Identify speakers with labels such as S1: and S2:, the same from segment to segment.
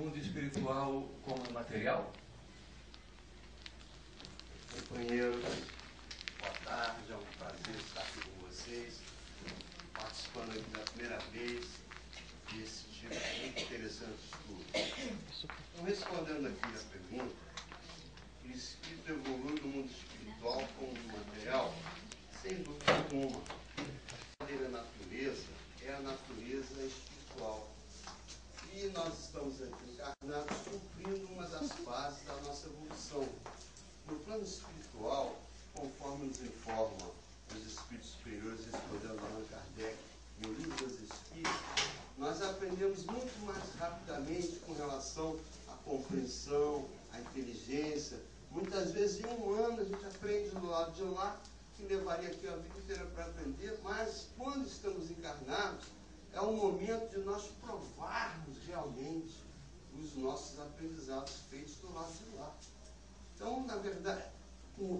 S1: mundo espiritual como material?
S2: Companheiros, boa tarde, é um prazer estar aqui com vocês, participando aqui da primeira vez desse tipo muito interessante de estudo. Então, respondendo aqui a pergunta, o espírito evolui do mundo espiritual como material? Sem dúvida alguma. A verdadeira natureza é a natureza espiritual. E nós estamos aqui encarnados cumprindo uma das fases da nossa evolução. No plano espiritual, conforme nos informa os espíritos superiores, respondendo Allan Kardec no Livro dos Espíritos, nós aprendemos muito mais rapidamente com relação à compreensão, à inteligência. Muitas vezes em um ano a gente aprende do lado de lá, que levaria aqui a vida inteira para aprender, mas quando estamos encarnados, é o momento de nós provarmos realmente os nossos aprendizados feitos do lado de lá. Então, na verdade,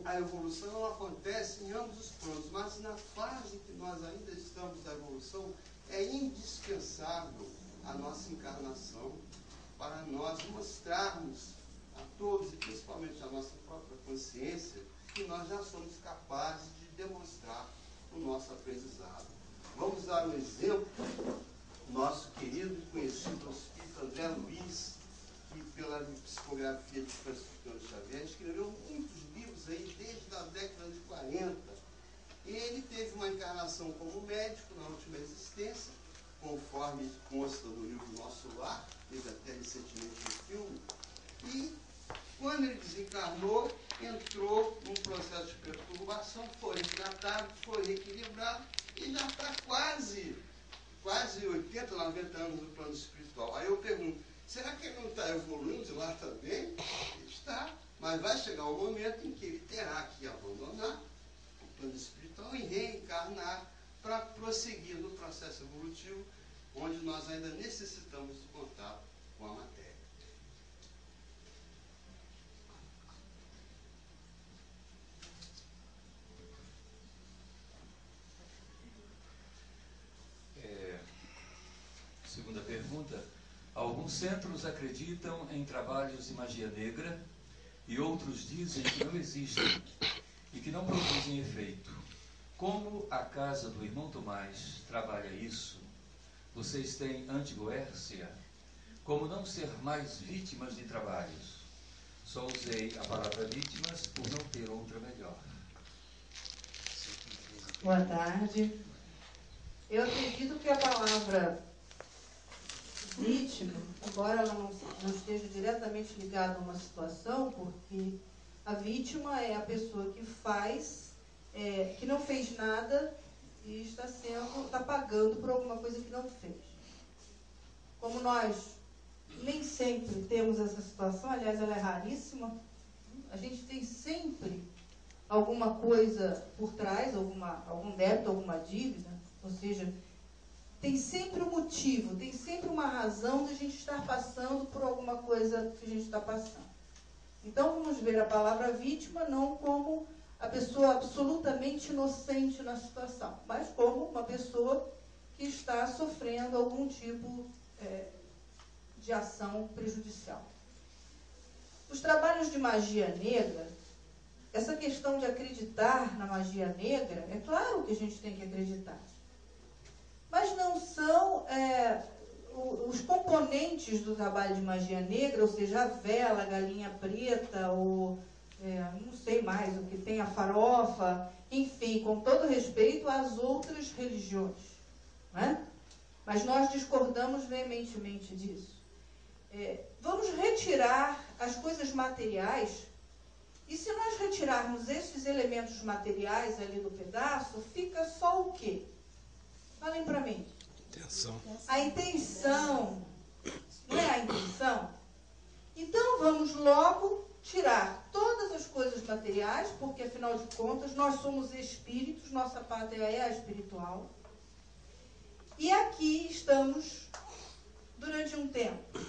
S2: a evolução ela acontece em ambos os planos, mas na fase que nós ainda estamos da evolução, é indispensável a nossa encarnação para nós mostrarmos a todos, e principalmente a nossa própria consciência, que nós já somos capazes de demonstrar o nosso aprendizado. Vamos dar um exemplo, nosso querido e conhecido espírito André Luiz, que pela psicografia de Francisco Xavier escreveu muitos livros aí desde a década de 40. E ele teve uma encarnação como médico na última existência, conforme consta no livro Nosso Lar, teve até recentemente um filme, e quando ele desencarnou, entrou num processo de perturbação, foi resgatado, foi reequilibrado e já está quase 80, 90 anos no plano espiritual. Aí eu pergunto, será que ele não está evoluindo de lá também? Ele está, mas vai chegar um momento em que ele terá que abandonar o plano espiritual e reencarnar para prosseguir no processo evolutivo, onde nós ainda necessitamos do contato com a matéria.
S1: Segunda pergunta. Alguns centros acreditam em trabalhos de magia negra e outros dizem que não existem e que não produzem efeito. Como a casa do irmão Tomás trabalha isso? Vocês têm antigoércia? Como não ser mais vítimas de trabalhos? Só usei a palavra vítimas por não ter outra melhor.
S3: Boa tarde. Eu acredito que a palavra vítima, embora ela não esteja diretamente ligada a uma situação, porque a vítima é a pessoa que faz, que não fez nada e está pagando por alguma coisa que não fez. Como nós nem sempre temos essa situação, aliás, ela é raríssima, a gente tem sempre alguma coisa por trás, algum débito, alguma dívida, ou seja, tem sempre um motivo, tem sempre uma razão de a gente estar passando por alguma coisa que a gente está passando. Então vamos ver a palavra vítima não como a pessoa absolutamente inocente na situação, mas como uma pessoa que está sofrendo algum tipo de ação prejudicial. Os trabalhos de magia negra, essa questão de acreditar na magia negra, é claro que a gente tem que acreditar. Mas não são os componentes do trabalho de magia negra, ou seja, a vela, a galinha preta, ou não sei mais o que tem, a farofa, enfim, com todo respeito às outras religiões. Né? Mas nós discordamos veementemente disso. Vamos retirar as coisas materiais, e se nós retirarmos esses elementos materiais ali do pedaço, fica só o quê? Falem para mim.
S4: Intenção.
S3: A intenção. Não é a intenção? Então vamos logo tirar todas as coisas materiais, porque afinal de contas nós somos espíritos, nossa pátria é a espiritual. E aqui estamos durante um tempo,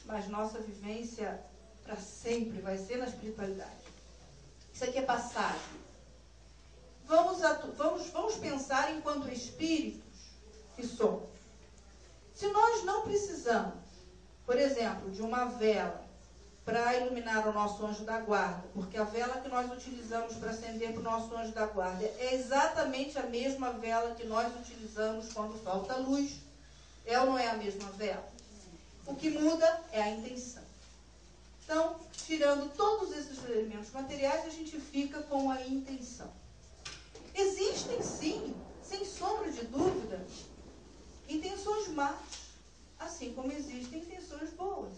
S3: mas nossa vivência para sempre vai ser na espiritualidade. Isso aqui é passagem. Vamos pensar enquanto espíritos que somos. Se nós não precisamos por exemplo, de uma vela para iluminar o nosso anjo da guarda, porque a vela que nós utilizamos para acender para o nosso anjo da guarda é exatamente a mesma vela que nós utilizamos quando falta luz. É ou não é a mesma vela? O que muda é a intenção. Então, tirando todos esses elementos materiais, a gente fica com a intenção. Existem, sim, sem sombra de dúvida, intenções más, assim como existem intenções boas.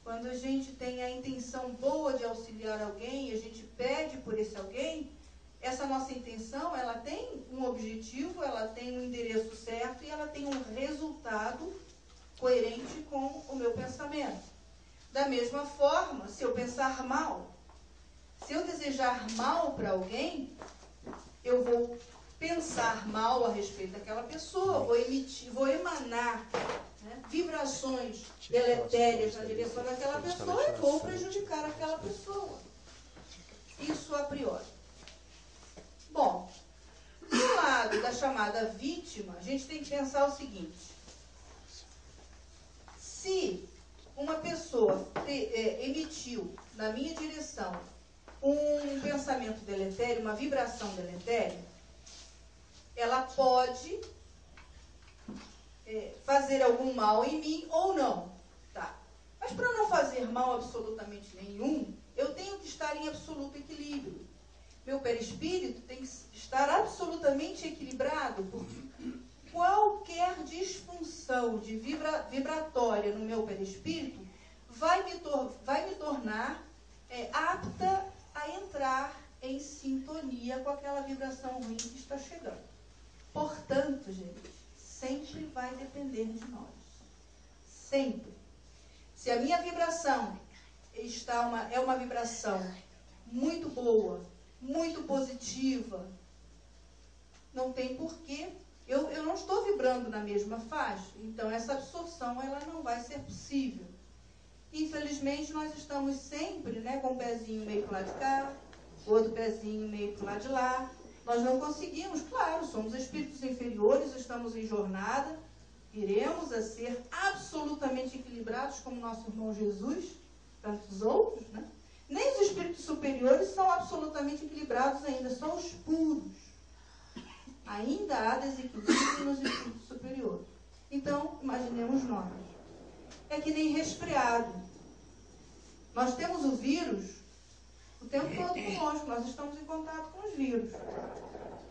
S3: Quando a gente tem a intenção boa de auxiliar alguém, a gente pede por esse alguém, essa nossa intenção, ela tem um objetivo, ela tem um endereço certo e ela tem um resultado coerente com o meu pensamento. Da mesma forma, se eu pensar mal, se eu desejar mal para alguém, eu vou pensar mal a respeito daquela pessoa, vou emanar, né, vibrações deletérias na direção daquela pessoa e vou prejudicar aquela pessoa. Isso a priori. Bom, do lado da chamada vítima, a gente tem que pensar o seguinte: se uma pessoa emitiu na minha direção um pensamento deletério, uma vibração deletéria, ela pode fazer algum mal em mim ou não. Tá? Mas para não fazer mal absolutamente nenhum, eu tenho que estar em absoluto equilíbrio. Meu perispírito tem que estar absolutamente equilibrado, porque qualquer disfunção de vibratória no meu perispírito vai me tornar apta a entrar em sintonia com aquela vibração ruim que está chegando. Portanto, gente, sempre vai depender de nós. Sempre. Se a minha vibração é uma vibração muito boa, muito positiva, não tem porquê. Eu não estou vibrando na mesma faixa, então essa absorção ela não vai ser possível. Infelizmente, nós estamos sempre, né, com um pezinho meio para o lado de cá, outro pezinho meio para o lado de lá. Nós não conseguimos, claro, somos espíritos inferiores, estamos em jornada, iremos a ser absolutamente equilibrados como nosso irmão Jesus, tantos outros, né? Nem os espíritos superiores são absolutamente equilibrados ainda, só os puros. Ainda há desequilíbrio nos espíritos superiores. Então, imaginemos nós. É que nem resfriado. Nós temos o vírus o tempo todo conosco, nós estamos em contato com os vírus.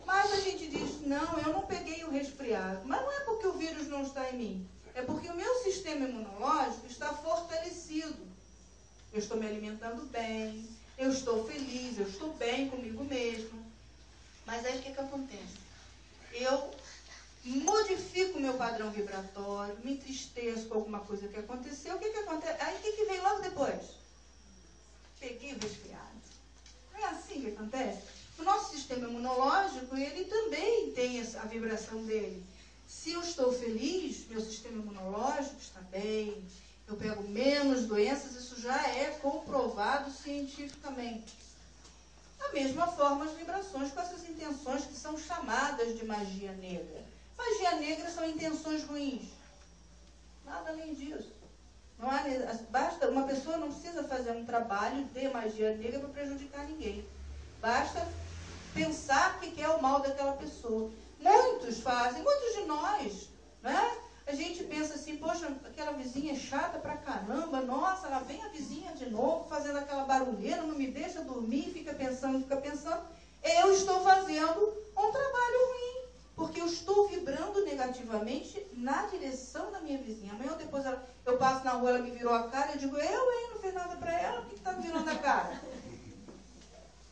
S3: Mas a gente diz, não, eu não peguei o resfriado. Mas não é porque o vírus não está em mim. É porque o meu sistema imunológico está fortalecido. Eu estou me alimentando bem, eu estou feliz, eu estou bem comigo mesmo. Mas aí o que acontece? Eu modifico o meu padrão vibratório, me entristeço com alguma coisa que aconteceu. O que acontece? Aí o que vem logo depois? Peguei o resfriado. Não é assim que acontece? O nosso sistema imunológico, ele também tem a vibração dele. Se eu estou feliz, meu sistema imunológico está bem, eu pego menos doenças, isso já é comprovado cientificamente. Da mesma forma, as vibrações com essas intenções que são chamadas de magia negra. Magia negra são intenções ruins. Nada além disso. Não há, basta, uma pessoa não precisa fazer um trabalho de magia negra para prejudicar ninguém. Basta pensar que quer o mal daquela pessoa. Muitos fazem, muitos de nós, né? A gente pensa assim, poxa, aquela vizinha é chata pra caramba, nossa, lá vem a vizinha de novo, fazendo aquela barulheira, não me deixa dormir, fica pensando. Eu estou fazendo um trabalho ruim, porque eu estou vibrando negativamente na direção da minha vizinha. Amanhã ou depois eu passo na rua, ela me virou a cara, eu digo, não fiz nada pra ela, por que está me virando a cara?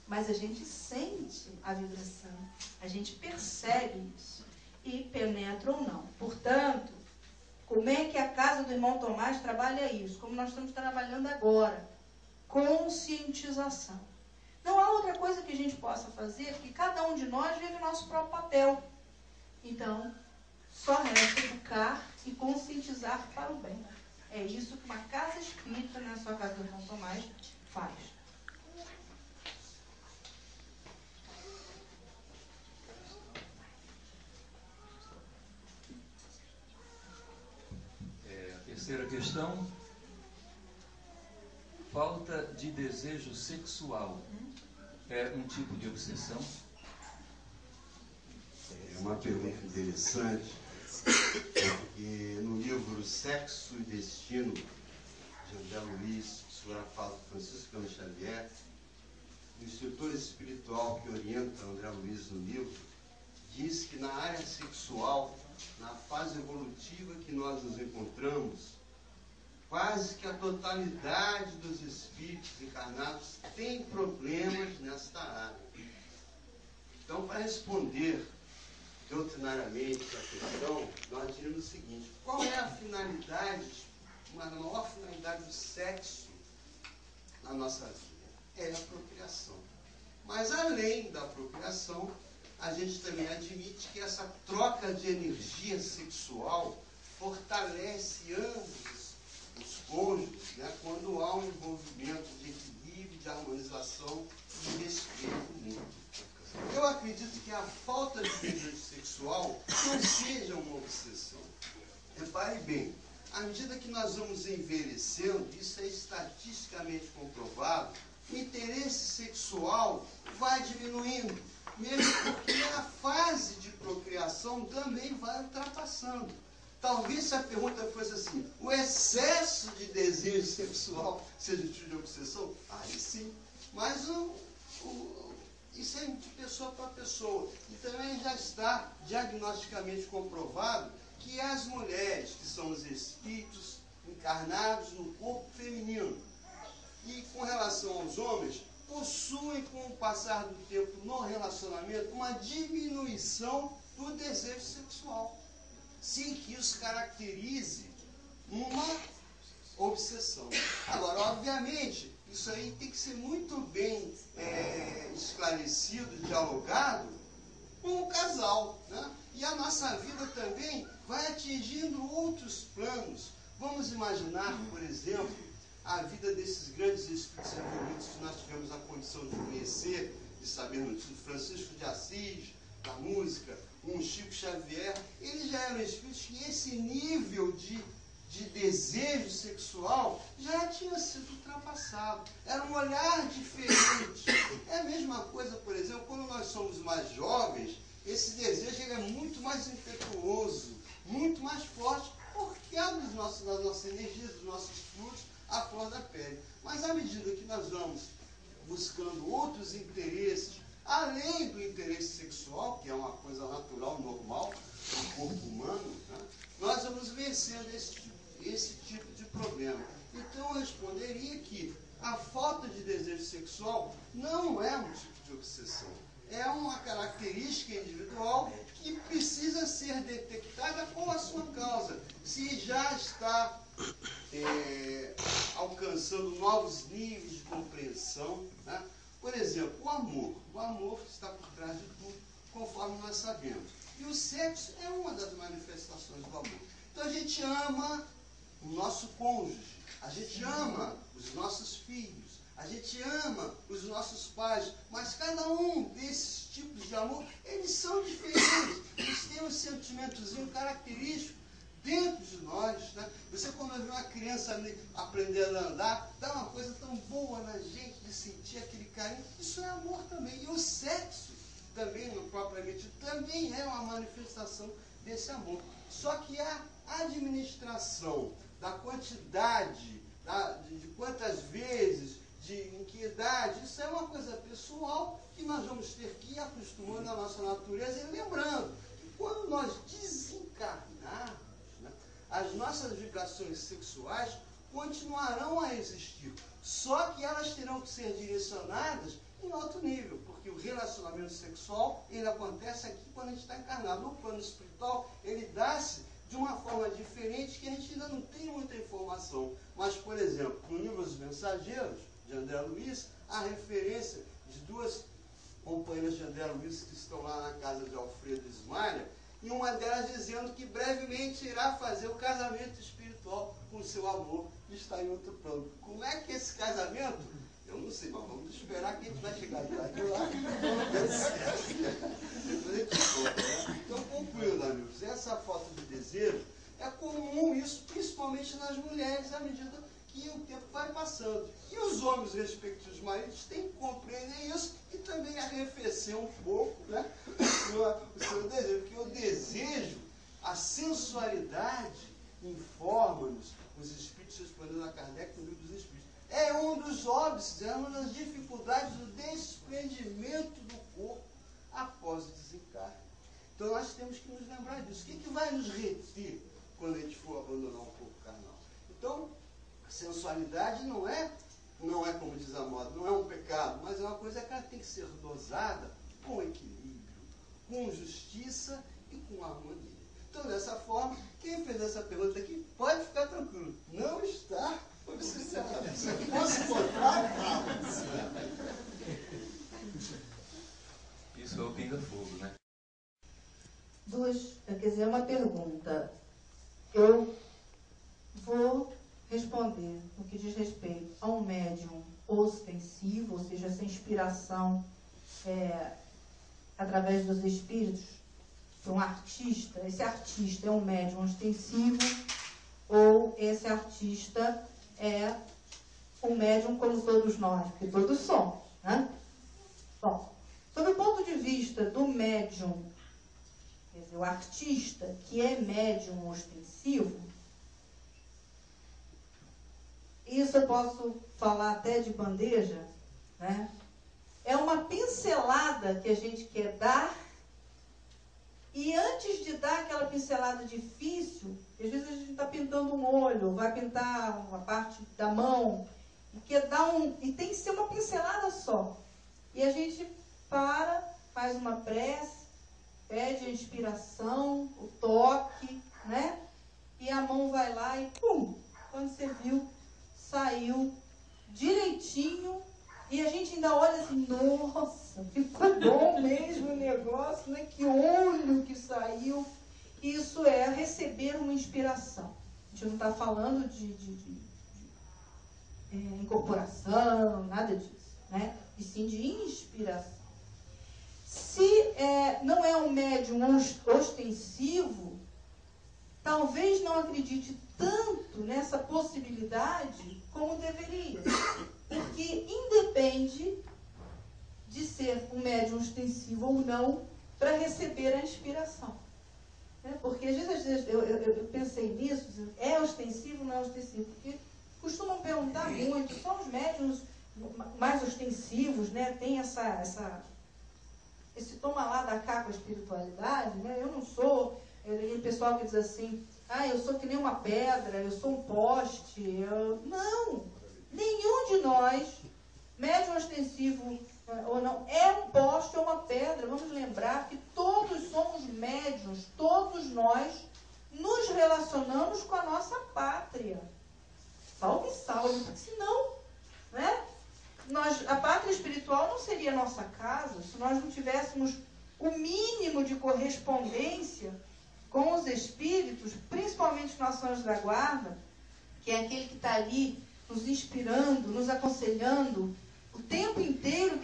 S3: Mas a gente sente a vibração, a gente percebe isso, e penetra ou não. Portanto, como é que a casa do irmão Tomás trabalha isso? Como nós estamos trabalhando agora. Conscientização. Não há outra coisa que a gente possa fazer, porque cada um de nós vive o nosso próprio papel. Então, só resta educar e conscientizar para o bem. É isso que uma casa espírita, na sua casa do irmão Tomás, faz.
S1: Terceira questão. Falta de desejo sexual é um tipo de obsessão?
S2: É uma pergunta interessante, porque no livro Sexo e Destino, de André Luiz, psicografado por Francisco Cândido Xavier, o instrutor espiritual que orienta André Luiz no livro, diz que na área sexual, na fase evolutiva que nós nos encontramos, quase que a totalidade dos espíritos encarnados tem problemas nesta área. Então, para responder doutrinariamente a questão, nós diríamos o seguinte: qual é a finalidade, a maior finalidade do sexo na nossa vida? É a procriação. Mas, além da procriação, a gente também admite que essa troca de energia sexual fortalece ambos os cônjuges, né, quando há um envolvimento de equilíbrio, de harmonização e de respeito mútuo. Eu acredito que a falta de desejo sexual não seja uma obsessão. Repare bem, à medida que nós vamos envelhecendo, isso é estatisticamente comprovado, o interesse sexual vai diminuindo, mesmo porque a fase de procriação também vai ultrapassando. Talvez se a pergunta fosse assim: o excesso de desejo sexual seja tipo de obsessão? Aí sim. Mas isso é de pessoa para pessoa. E também já está diagnosticamente comprovado que as mulheres, que são os espíritos encarnados no corpo feminino, e com relação aos homens, possuem, com o passar do tempo no relacionamento, uma diminuição do desejo sexual, sem que isso caracterize uma obsessão. Agora, obviamente, isso aí tem que ser muito bem esclarecido, dialogado com o casal, né? E a nossa vida também vai atingindo outros planos. Vamos imaginar, por exemplo, a vida desses grandes espíritos evoluídos que nós tivemos a condição de conhecer, de saber notícias, Francisco de Assis, da música, um Chico Xavier. Eles já eram espíritos que esse nível de desejo sexual já tinha sido ultrapassado. Era um olhar diferente. É a mesma coisa, por exemplo, quando nós somos mais jovens, esse desejo ele é muito mais impetuoso, muito mais forte, porque é das nossas energias, dos nossos fluidos, à flor da pele. Mas à medida que nós vamos buscando outros interesses, além do interesse sexual, que é uma coisa natural, normal, do corpo humano, né, nós vamos vencendo esse tipo de problema. Então eu responderia que a falta de desejo sexual não é um tipo de obsessão. É uma característica individual que precisa ser detectada com a sua causa. Se já está alcançando novos níveis de compreensão, né? Por exemplo, o amor. O amor está por trás de tudo, conforme nós sabemos. E o sexo é uma das manifestações do amor. Então a gente ama o nosso cônjuge, a gente ama os nossos filhos, a gente ama os nossos pais, mas cada um desses tipos de amor, eles são diferentes. Eles têm um sentimentozinho característico dentro de nós, né? Você, quando vê uma criança aprendendo a andar, dá uma coisa tão boa na gente de sentir aquele carinho. Isso é amor também. E o sexo também, propriamente, também é uma manifestação desse amor. Só que a administração da quantidade, de quantas vezes, em que idade, isso é uma coisa pessoal que nós vamos ter que ir acostumando a nossa natureza e lembrando que quando nós desencarnarmos, né, as nossas vibrações sexuais continuarão a existir, só que elas terão que ser direcionadas em alto nível, porque o relacionamento sexual, ele acontece aqui quando a gente está encarnado. No plano espiritual, ele dá-se de uma forma diferente que a gente ainda não tem muita informação. Mas, por exemplo, no livro Os Mensageiros, de André Luiz, há referência de duas companheiras de André Luiz que estão lá na casa de Alfredo Ismael, e uma delas dizendo que brevemente irá fazer o casamento espiritual com o seu amor, que está em outro plano. Como é que esse casamento? Eu não sei, mas vamos esperar que a gente vai chegar de lá. Depois a gente conta, né? Então, concluindo, amigos, essa falta de desejo é comum isso, principalmente nas mulheres, à medida que o tempo vai passando. E os homens, respectivos maridos, têm que compreender isso e também arrefecer um pouco, né, o seu desejo. Porque o desejo, a sensualidade, informa-nos, os Espíritos respondendo a Kardec no Livro dos Espíritos, é um dos óbices, é uma das dificuldades do desprendimento do corpo após o desencarne. Então nós temos que nos lembrar disso. O que vai nos reter quando a gente for abandonar um corpo carnal? Então, a sensualidade não é como diz a moda, não é um pecado, mas é uma coisa que ela tem que ser dosada com equilíbrio, com justiça e com harmonia. Então, dessa forma, quem fez essa pergunta aqui pode ficar tranquilo. Não está obsessionado. Se fosse contrário,
S1: Isso é o pinga-fogo, né?
S3: Quer dizer, uma pergunta. Eu vou responder no que diz respeito a um médium ostensivo, ou seja, essa inspiração através dos espíritos para um artista. Esse artista é um médium ostensivo ou esse artista é um médium como todos nós, porque todos somos, né? Bom, sob o ponto de vista do médium, quer dizer, o artista que é médium ostensivo, isso eu posso falar até de bandeja, né? É uma pincelada que a gente quer dar, e antes de dar aquela pincelada difícil, às vezes a gente está pintando um olho, vai pintar uma parte da mão, e quer dar e tem que ser uma pincelada só. E a gente faz uma prece, pede a inspiração, o toque, né? E a mão vai lá e pum! Quando você viu, saiu direitinho, e a gente ainda olha assim, nossa, ficou bom mesmo o negócio, né? Que olho que saiu. Isso é receber uma inspiração. A gente não está falando de incorporação, nada disso, né? E sim de inspiração. Se não é um médium ostensivo, talvez não acredite tanto nessa possibilidade como deveria. Porque independe de ser um médium ostensivo ou não para receber a inspiração. Porque às vezes eu pensei nisso, é ostensivo ou não é ostensivo? Porque costumam perguntar muito, são os médiums mais ostensivos, né? Tem esse toma lá da cá com a espiritualidade, né? Eu não sou, aquele pessoal que diz assim, eu sou que nem uma pedra, eu sou um poste. Não! Nenhum de nós, médium ostensivo ou não, é um poste ou uma pedra. Vamos lembrar que todos somos médiuns, todos nós nos relacionamos com a nossa pátria. Salve, porque senão, né? A pátria espiritual não seria a nossa casa se nós não tivéssemos o mínimo de correspondência com os espíritos, principalmente nossos anjos da guarda, que é aquele que está ali nos inspirando, nos aconselhando o tempo inteiro,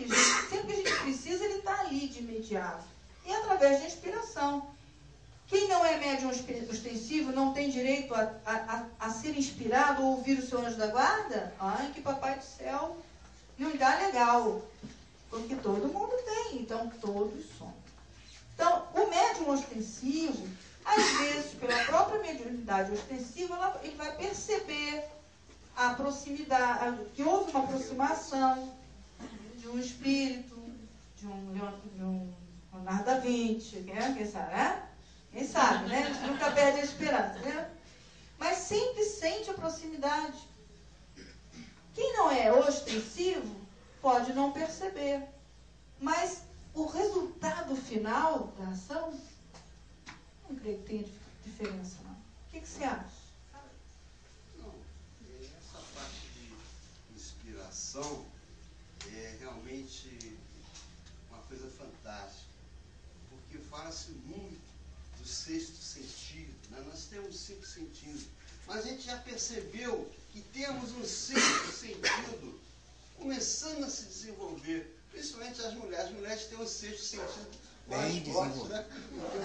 S3: sempre que a gente precisa, ele está ali de imediato. E através da inspiração. Quem não é médium ostensivo não tem direito a ser inspirado ou ouvir o seu anjo da guarda? Ai, que papai do céu não dá legal. Porque todo mundo tem, então todos somos. Então, o médium ostensivo, às vezes, pela própria mediunidade ostensiva, ele vai perceber a proximidade, que houve uma aproximação de um espírito, de um Leonardo da Vinci, quem sabe, né? Quem sabe, né? A gente nunca perde a esperança, né? Mas sempre sente a proximidade. Quem não é ostensivo pode não perceber. Mas o resultado final da ação, não creio que tenha diferença, não. O que você acha?
S2: Não, essa parte de inspiração é realmente uma coisa fantástica. Porque fala-se muito do sexto sentido, né? Nós temos 5 sentidos, mas a gente já percebeu que temos um sexto sentido começando a se desenvolver, principalmente as mulheres. As mulheres têm um sexto sentido
S4: bem desenvolvido.
S2: Né?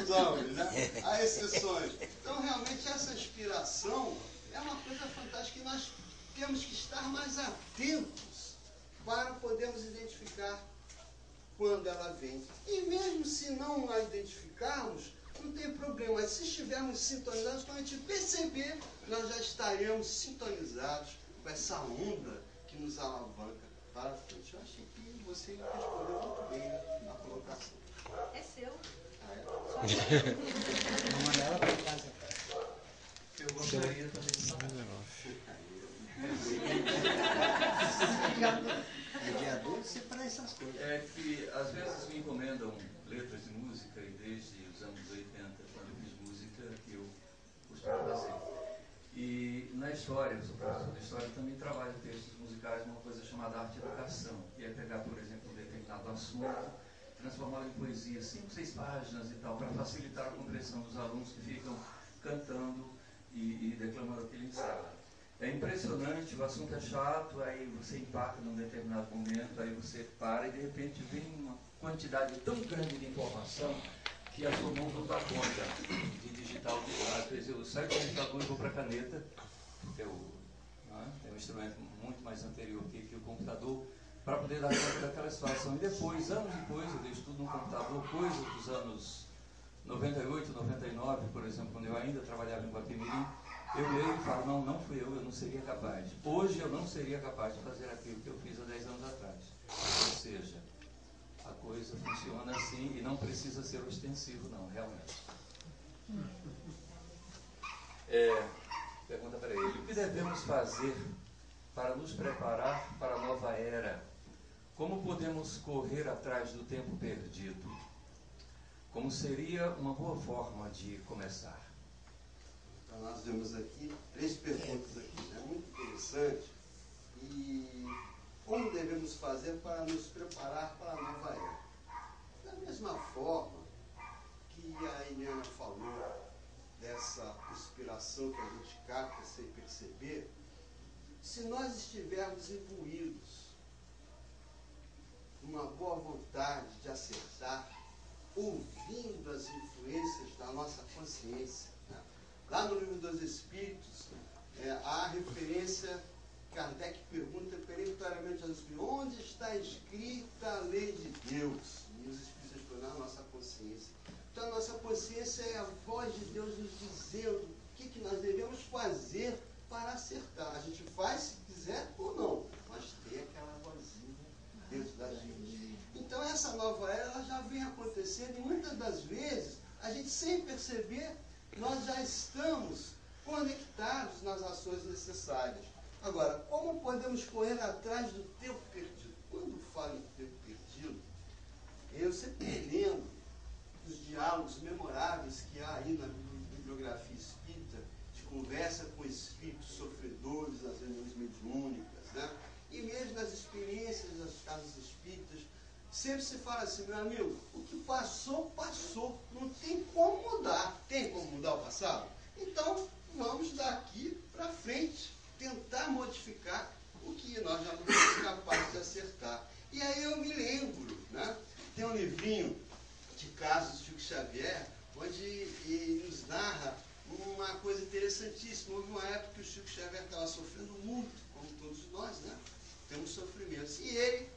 S2: Os homens, né? Há exceções. Então, realmente, essa inspiração é uma coisa fantástica que nós temos que estar mais atentos para podermos identificar quando ela vem. E mesmo se não a identificarmos, não tem problema. Mas se estivermos sintonizados, quando a gente perceber, nós já estaremos sintonizados com essa onda que nos alavanca para frente. Eu achei que você respondeu muito bem a colocação.
S3: É seu.
S4: Vou mandar ela para casa.
S1: Eu gostaria também de saber.
S4: Mediador, você para essas coisas.
S1: É que às vezes me encomendam letras de música, e desde os anos 80, quando eu fiz música, que eu costumo fazer. E na história, eu sou professor de história, também trabalho textos musicais numa coisa chamada arte-educação, que é pegar, por exemplo, um determinado assunto, transformá-lo em poesia, 5, 6 páginas e tal, para facilitar a compreensão dos alunos que ficam cantando e declamando aquele ensaio. É impressionante, o assunto é chato, aí você empaca num determinado momento, aí você para e de repente vem uma quantidade tão grande de informação que a sua mão não dá conta de digitar o que. Às vezes eu saio do computador e vou para a caneta, que é um instrumento muito mais anterior que o computador, para poder dar conta daquela situação. E depois, anos depois, eu estudo no computador coisas dos anos 98, 99, por exemplo, quando eu ainda trabalhava em Guapimirim, eu leio e falo, não fui eu não seria capaz. Hoje eu não seria capaz de fazer aquilo que eu fiz há 10 anos atrás. Ou seja, a coisa funciona assim e não precisa ser ostensivo, não, realmente. Pergunta para ele, o que devemos fazer para nos preparar para a nova era? Como podemos correr atrás do tempo perdido? Como seria uma boa forma de começar?
S2: Então, nós vemos aqui 3 perguntas aqui, né? Muito interessante. E como devemos fazer para nos preparar para a nova era? Da mesma forma que a Eliana falou dessa inspiração que a gente capta sem perceber, se nós estivermos imbuídos uma boa vontade de acertar, ouvindo as influências da nossa consciência, né? Lá no Livro dos Espíritos, há referência, Kardec pergunta peremptoriamente aos Espíritos, onde está escrita a lei de Deus? E os Espíritos respondem, na nossa consciência. Então a nossa consciência é a voz de Deus nos dizendo o que nós devemos fazer para acertar. A gente faz se quiser ou não, mas tem aquela vozinha dentro da gente. Então essa nova era ela já vem acontecendo e muitas das vezes a gente sem perceber nós já estamos conectados nas ações necessárias. Agora, como podemos correr atrás do tempo perdido? Quando falo em tempo perdido, eu sempre lembro dos diálogos memoráveis que há aí na bibliografia espírita, de conversa com espíritos sofredores, nas reuniões mediúnicas, né? E mesmo nas experiências das casas espíritas, sempre se fala assim, meu amigo, o que passou, passou. Não tem como mudar. Tem como mudar o passado? Então, vamos daqui para frente tentar modificar o que nós já não somos capazes de acertar. E aí eu me lembro, né? Tem um livrinho de casos de Chico Xavier, onde ele nos narra uma coisa interessantíssima. Houve uma época que o Chico Xavier estava sofrendo muito, como todos nós, né? Temos sofrimentos. E ele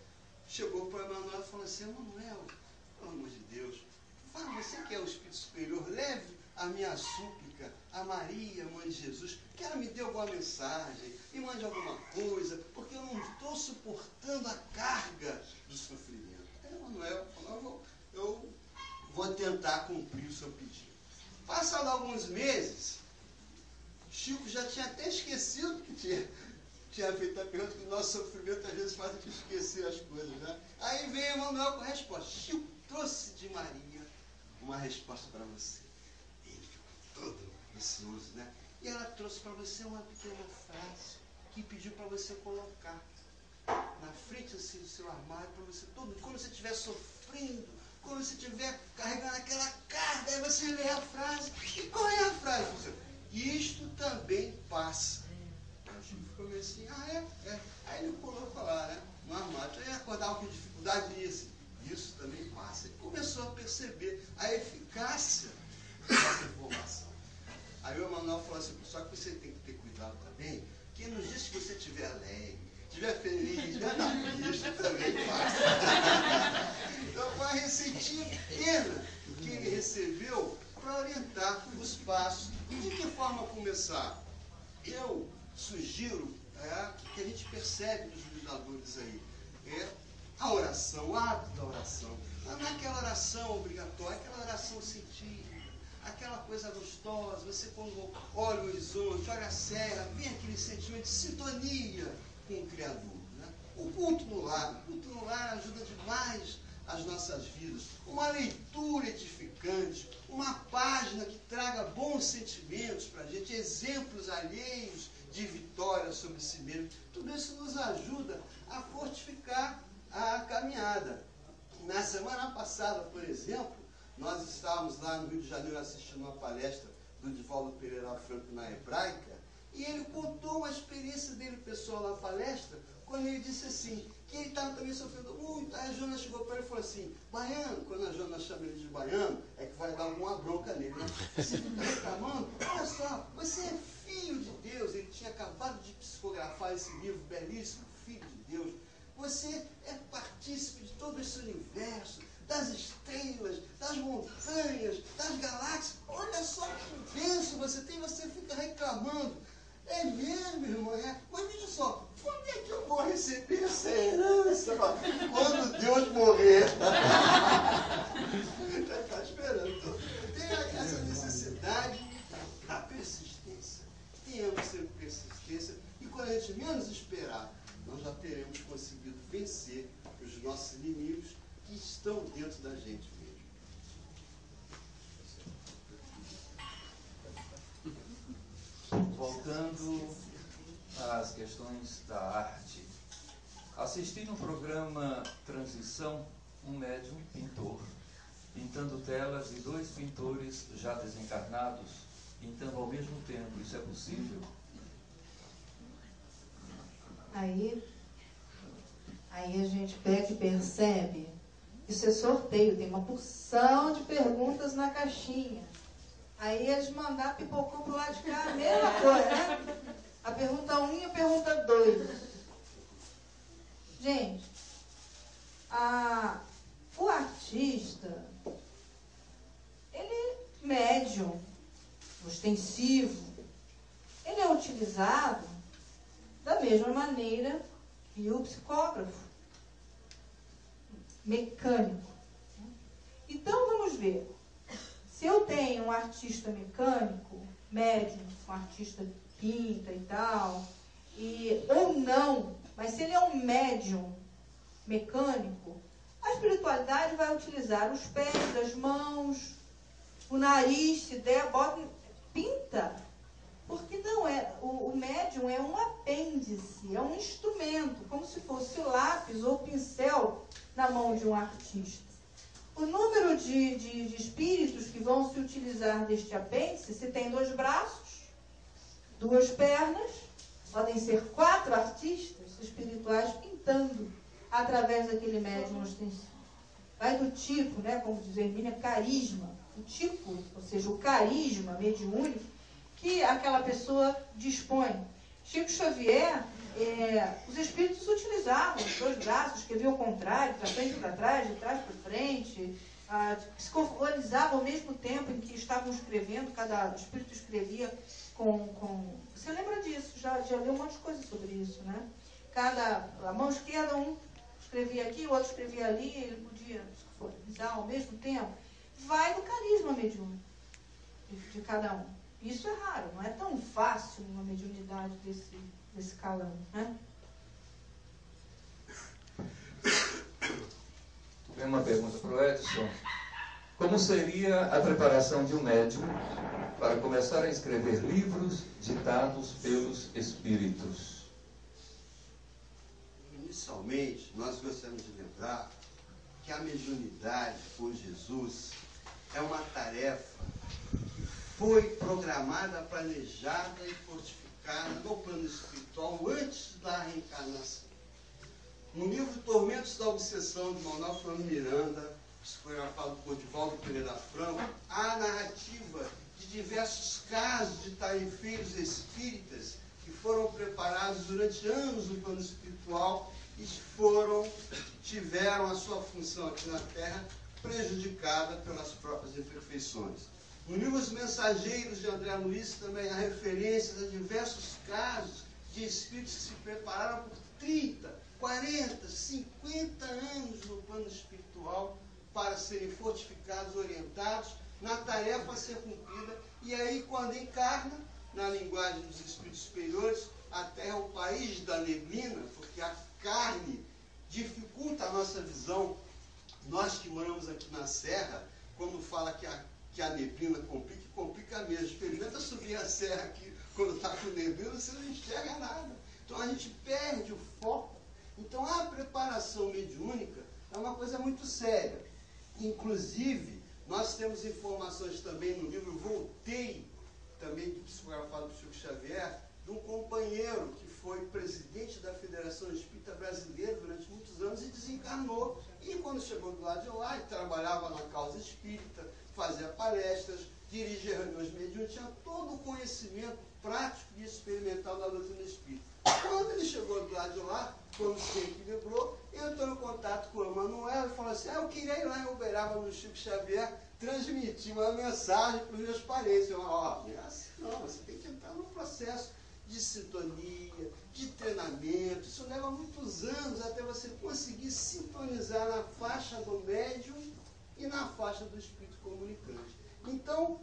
S2: chegou para Emmanuel e falou assim, Emmanuel, pelo amor de Deus, você que é o Espírito Superior, leve a minha súplica a Maria, Mãe de Jesus, que ela me dê alguma mensagem, me mande alguma coisa, porque eu não estou suportando a carga do sofrimento. Aí Emmanuel falou, eu vou tentar cumprir o seu pedido. Passados alguns meses, Chico já tinha até esquecido que tinha feito a pergunta, que o nosso sofrimento às vezes faz a gente esquecer as coisas, né? Aí veio Emmanuel com a resposta. Chico trouxe de Maria uma resposta para você. Ele ficou todo ansioso, né? E ela trouxe para você uma pequena frase que pediu para você colocar na frente assim, do seu armário, para você todo, quando você estiver sofrendo, quando você estiver carregando aquela carga, aí você lê a frase. E qual é a frase? Você, isto também passa. O Chico ficou meio assim, é. Aí ele colocou lá, né, no armário. Aí acordava com dificuldade e disse, isso também passa. E começou a perceber Só que você tem que ter cuidado também, que nos dias que você estiver alegre, estiver feliz, né? Não, isso também faz. Então, uma receitinha pequena que ele recebeu para orientar os passos. E de que forma começar? Eu sugiro que a gente percebe dos legisladores aí, a oração, o hábito da oração. Não é aquela oração obrigatória, aquela oração sentida, aquela coisa gostosa. Você quando olha o horizonte, olha a serra, vem aquele sentimento de sintonia com o Criador. Né? O culto no lar ajuda demais as nossas vidas. Uma leitura edificante, uma página que traga bons sentimentos para a gente, exemplos alheios de vitória sobre si mesmo. Tudo isso nos ajuda a fortificar a caminhada. Na semana passada, por exemplo, nós estávamos lá no Rio de Janeiro assistindo uma palestra do Divaldo Pereira Franco na Hebraica, e ele contou uma experiência dele pessoal na palestra, quando ele disse assim, que ele estava também sofrendo muito. Aí a Joana chegou para ele e falou assim, baiano, quando a Joana chama ele de baiano, é que vai dar alguma bronca nele, né? Você fica reclamando, olha só, você é filho de Deus. Ele tinha acabado de psicografar esse livro belíssimo, Filho de Deus. Você é partícipe de todo esse universo, das estrelas, das montanhas, das galáxias. Olha só que bênção você tem, você fica reclamando. É mesmo, irmão, Mas veja só, quando é que eu vou receber essa herança? Quando Deus morrer. Já está esperando. Então, tem essa necessidade da persistência. Tenhamos sempre persistência, e quando a gente menos esperar, nós já teremos conseguido vencer os nossos inimigos que estão dentro da gente mesmo.
S1: Voltando às questões da arte, assisti no programa Transição um médium pintor, pintando telas, e 2 pintores já desencarnados pintando ao mesmo tempo. Isso é possível?
S3: Aí a gente pega e percebe, isso é sorteio, tem uma porção de perguntas na caixinha. Aí eles mandaram, pipocou pro lado de cá, a mesma coisa, né? A pergunta 1 e a pergunta 2. Gente, o artista, ele é médium, ostensivo, ele é utilizado da mesma maneira que o psicógrafo, mecânico. Então, vamos ver. Se eu tenho um artista mecânico, médium, um artista que pinta e tal, ou não, mas se ele é um médium mecânico, a espiritualidade vai utilizar os pés, as mãos, o nariz, se der, pinta. Porque não é, o médium é um apêndice, é um instrumento, como se fosse o lápis ou o pincel na mão de um artista. O número de espíritos que vão se utilizar deste apêndice, se tem 2 braços, 2 pernas, podem ser 4 artistas espirituais pintando através daquele médium ostensivo. Vai do tipo, né, como diz Hermínia, carisma, o tipo, ou seja, o carisma mediúnico que aquela pessoa dispõe. Chico Xavier, os espíritos utilizavam os 2 braços, escreviam ao contrário, para frente e para trás, de trás para frente, psicofonizavam ao mesmo tempo em que estavam escrevendo, cada espírito escrevia com... Você lembra disso? Já leu um monte de coisa sobre isso, né? A mão esquerda, um escrevia aqui, o outro escrevia ali, ele podia psicofonizar ao mesmo tempo. Vai do carisma mediúnico de cada um. Isso é raro, não é tão fácil uma mediunidade desse calão, né?
S1: Tem uma pergunta para o Edson. Como seria a preparação de um médium para começar a escrever livros ditados pelos espíritos?
S2: Inicialmente, nós gostaríamos de lembrar que a mediunidade por Jesus é uma tarefa que foi programada, planejada e fortificada no plano espiritual antes da reencarnação. No livro Tormentos da Obsessão, de Manuel Flávio Miranda, psicografado por Divaldo Pereira Franco, há a narrativa de diversos casos de tarefeiros espíritas que foram preparados durante anos no plano espiritual e tiveram a sua função aqui na Terra prejudicada pelas próprias imperfeições. No livro Os Mensageiros de André Luiz também há referências a diversos casos de espíritos que se prepararam por 30, 40, 50 anos no plano espiritual para serem fortificados, orientados na tarefa a ser cumprida. E aí, quando encarna, na linguagem dos espíritos superiores, a Terra é o país da neblina, porque a carne dificulta a nossa visão. Nós que moramos aqui na Serra, quando fala que a neblina complica mesmo. Experimenta subir a serra aqui, quando está com neblina, você não enxerga nada. Então a gente perde o foco. Então a preparação mediúnica é uma coisa muito séria. Inclusive, nós temos informações também no livro Voltei, também do psicografado do Chico Xavier, de um companheiro que foi presidente da Federação Espírita Brasileira durante muitos anos e desencarnou. E quando chegou do lado de lá, ele trabalhava na causa espírita, fazia palestras, dirigia reuniões mediúnicas, tinha todo o conhecimento prático e experimental da doutrina espírita. Quando ele chegou do lado de lá, quando se equilibrou, entrou em contato com o Emanuel e falou assim: eu queria ir lá em Uberaba, no Chico Xavier, transmitir uma mensagem para os meus parentes. Eu falei: não, você tem que entrar no processo de sintonia, de treinamento. Isso leva muitos anos até você conseguir sintonizar na faixa do médium e na faixa do espírito comunicante. Então,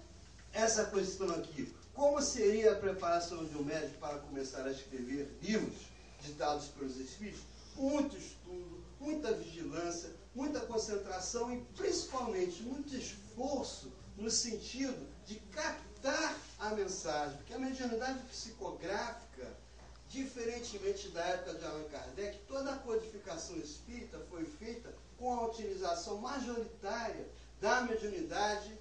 S2: essa questão aqui, como seria a preparação de um médico para começar a escrever livros ditados pelos espíritos? Muito estudo, muita vigilância, muita concentração e, principalmente, muito esforço no sentido de captar a mensagem. Porque a mediunidade psicográfica, diferentemente da época de Allan Kardec, toda a codificação espírita foi feita com a utilização majoritária da mediunidade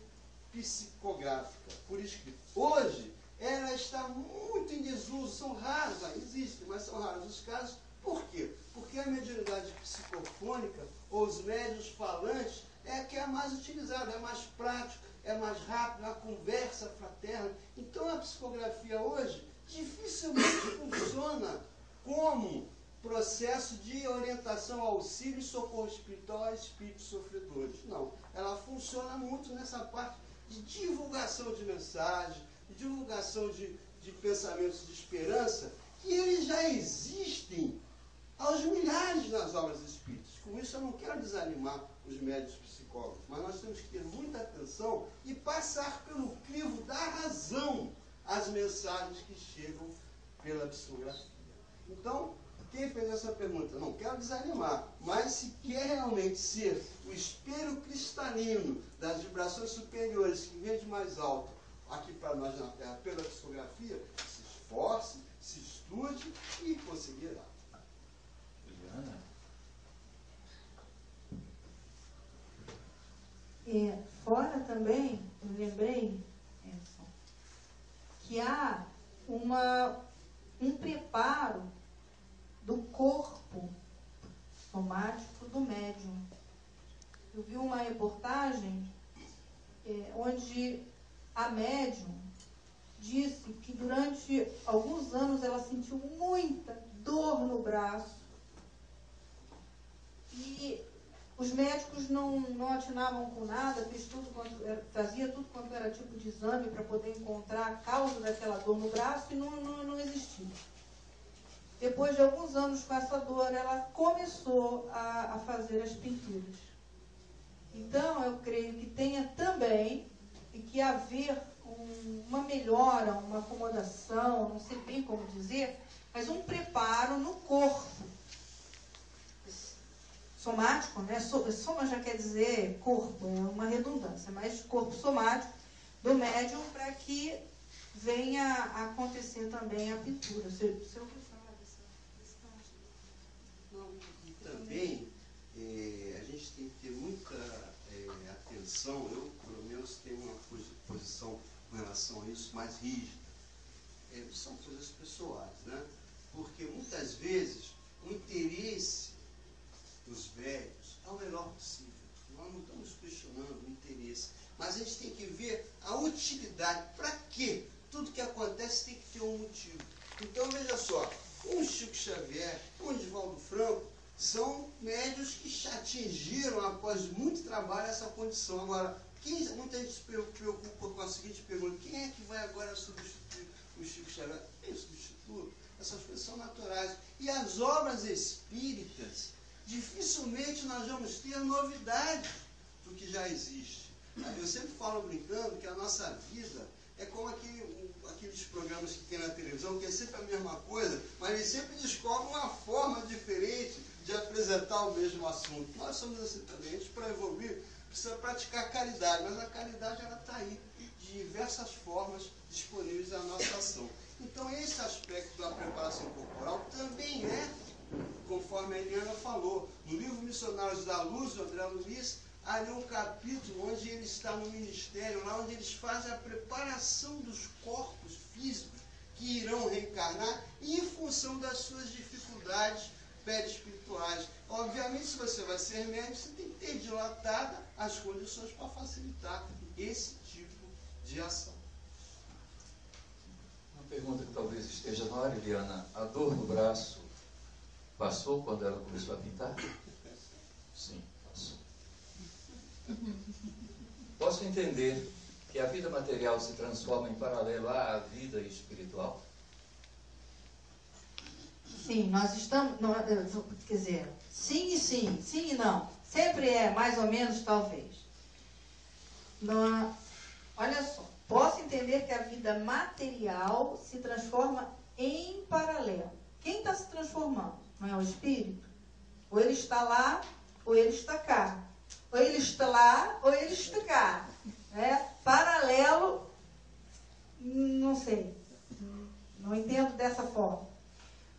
S2: psicográfica, por escrito. Hoje, ela está muito em desuso, são raros, existem, mas são raros os casos. Por quê? Porque a mediunidade psicofônica, ou os médiuns falantes, é a que é a mais utilizada, é mais prática, é mais rápida, é uma conversa fraterna. Então, a psicografia hoje dificilmente funciona como processo de orientação, auxílio e socorro espiritual a espíritos sofredores. Não, ela funciona muito nessa parte de divulgação de mensagem, de divulgação de pensamentos de esperança, que eles já existem aos milhares nas obras espíritas. Com isso eu não quero desanimar os médios psicólogos, mas nós temos que ter muita atenção e passar pelo crivo da razão as mensagens que chegam pela psicografia. Então, quem fez essa pergunta? Não quero desanimar, mas se quer realmente ser o espelho cristalino das vibrações superiores que vem de mais alto aqui para nós na Terra pela psicografia, se esforce, se estude e conseguirá.
S1: Juliana?
S3: Fora também, eu lembrei, Edson, que há um preparo do corpo somático do médium. Eu vi uma reportagem onde a médium disse que durante alguns anos ela sentiu muita dor no braço e os médicos não atinavam com nada, fazia tudo quanto era tipo de exame para poder encontrar a causa daquela dor no braço e não existia. Depois de alguns anos com essa dor, ela começou a fazer as pinturas. Então, eu creio que tenha também que haver uma melhora, uma acomodação, não sei bem como dizer, mas um preparo no corpo. Somático, né? Soma já quer dizer corpo, é uma redundância, mas corpo somático do médium para que venha a acontecer também a pintura. Se eu
S2: E também a gente tem que ter muita atenção. Eu, pelo menos, tenho uma posição com relação a isso mais rígida. São coisas pessoais, né? Porque muitas vezes o interesse dos velhos é o melhor possível. Nós não estamos questionando o interesse, mas a gente tem que ver a utilidade. são médios que já atingiram, após muito trabalho, essa condição. Agora, muita gente se preocupa com a seguinte pergunta: quem é que vai agora substituir o Chico Xavier? Quem substitui? Essas coisas são naturais. E as obras espíritas, dificilmente nós vamos ter novidades do que já existe. Eu sempre falo brincando que a nossa vida é como aqueles programas que tem na televisão, que é sempre a mesma coisa, mas eles sempre descobrem uma forma diferente de apresentar o mesmo assunto. Nós somos assim também. A gente, para evoluir, precisa praticar caridade, mas a caridade está aí, de diversas formas disponíveis à nossa ação. Então, esse aspecto da preparação corporal também é, conforme a Eliana falou, no livro Missionários da Luz, do André Luiz, há ali um capítulo onde ele está no ministério, lá onde eles fazem a preparação dos corpos físicos que irão reencarnar em função das suas dificuldades perispirituais. Obviamente, se você vai ser médico, você tem que ter dilatada as condições para facilitar esse tipo de ação.
S1: Uma pergunta que talvez esteja na hora, Eliana. A dor no braço passou quando ela começou a pintar? Sim, passou. Posso entender que a vida material se transforma em paralelo à vida espiritual?
S3: Sim, nós estamos, quer dizer, sim e sim, sim e não. Sempre é, mais ou menos, talvez. Olha só, posso entender que a vida material se transforma em paralelo. Quem está se transformando? Não é o espírito? Ou ele está lá, ou ele está cá. Ou ele está lá, ou ele está cá. Paralelo, não sei. Não entendo dessa forma.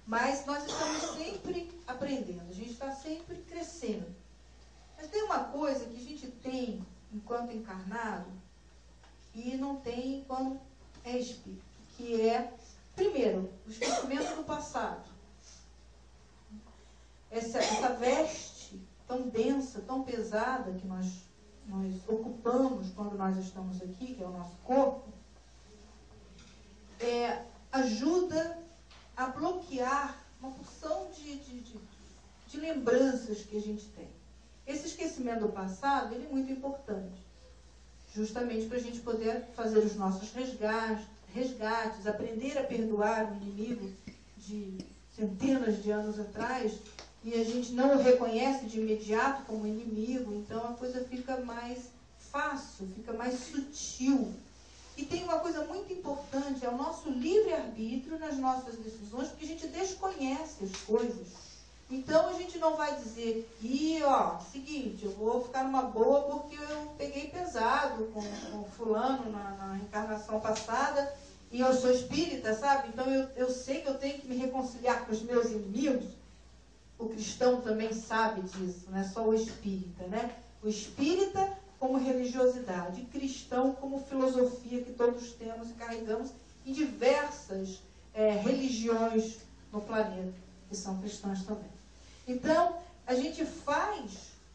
S3: Mas nós estamos sempre aprendendo, a gente está sempre crescendo. Mas tem uma coisa que a gente tem enquanto encarnado e não tem enquanto é espírito, que é, primeiro, o esquecimento do passado. Essa veste tão densa, tão pesada que nós ocupamos quando nós estamos aqui, que é o nosso corpo, ajuda a bloquear uma porção de lembranças que a gente tem. Esse esquecimento do passado, ele é muito importante, justamente para a gente poder fazer os nossos resgates, aprender a perdoar o inimigo de centenas de anos atrás, e a gente não o reconhece de imediato como inimigo, então a coisa fica mais fácil, fica mais sutil. E tem uma coisa muito importante, é o nosso livre-arbítrio nas nossas decisões, porque a gente desconhece as coisas. Então a gente não vai dizer, seguinte, eu vou ficar numa boa porque eu peguei pesado com fulano na reencarnação passada e eu sou espírita, sabe? Então eu sei que eu tenho que me reconciliar com os meus inimigos. O cristão também sabe disso, não é só o espírita, né? O espírita como religiosidade, e cristão como filosofia que todos temos e carregamos em diversas religiões no planeta, que são cristãs também. Então, a gente faz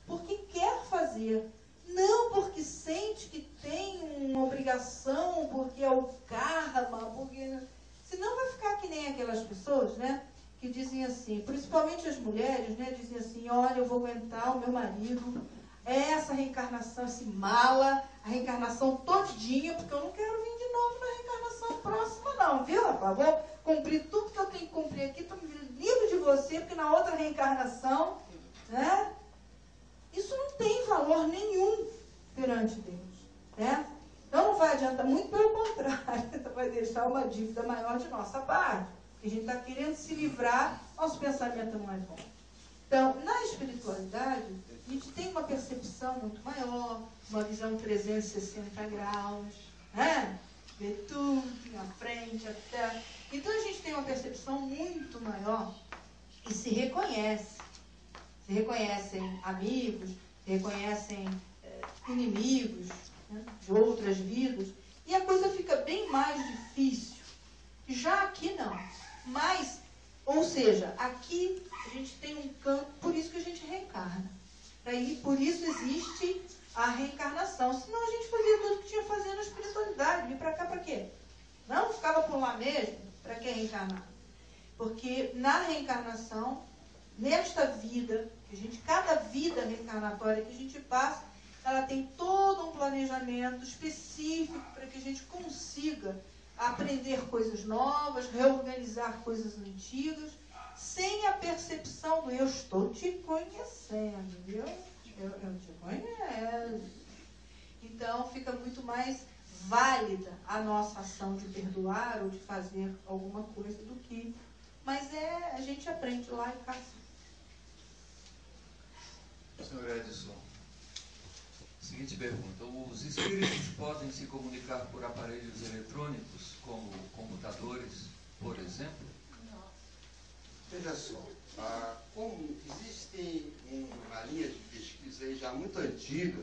S3: porque quer fazer, não porque sente que tem uma obrigação, porque é o karma, porque... Senão vai ficar que nem aquelas pessoas, né? Que dizem assim, principalmente as mulheres, né? Dizem assim, olha, eu vou aguentar o meu marido, essa reencarnação, esse mala, a reencarnação todinha, porque eu não quero vir de novo na reencarnação próxima não, viu, rapaz? Vou cumprir tudo que eu tenho que cumprir aqui, estou me livre de você, porque na outra reencarnação, né? Isso não tem valor nenhum perante Deus, né? Então não vai adiantar, muito pelo contrário, vai deixar uma dívida maior de nossa parte, porque a gente está querendo se livrar, nosso pensamento não é bom. Então, na espiritualidade, a gente tem uma percepção muito maior, uma visão 360 graus, né? Ver tudo, na frente, até. Então a gente tem uma percepção muito maior e se reconhece. Se reconhecem amigos, se reconhecem inimigos, né, de outras vidas, e a coisa fica bem mais difícil. Já aqui não. Mas, ou seja, aqui a gente tem um campo, por isso que a gente reencarna. Aí, por isso existe a reencarnação. Senão a gente fazia tudo que tinha que fazer na espiritualidade. Vir para cá para quê? Não ficava por lá mesmo? Para que reencarnar? Porque na reencarnação nesta vida, cada vida reencarnatória que a gente passa, ela tem todo um planejamento específico para que a gente consiga aprender coisas novas, reorganizar coisas antigas, sem a percepção do eu estou te conhecendo, viu? Eu te conheço. Então fica muito mais válida a nossa ação de perdoar ou de fazer alguma coisa do que... Mas a gente aprende lá e cá.
S1: Senhor Edson, seguinte pergunta. Os espíritos podem se comunicar por aparelhos eletrônicos, como computadores, por exemplo?
S2: Veja só, como existe uma linha de pesquisa aí já muito antiga,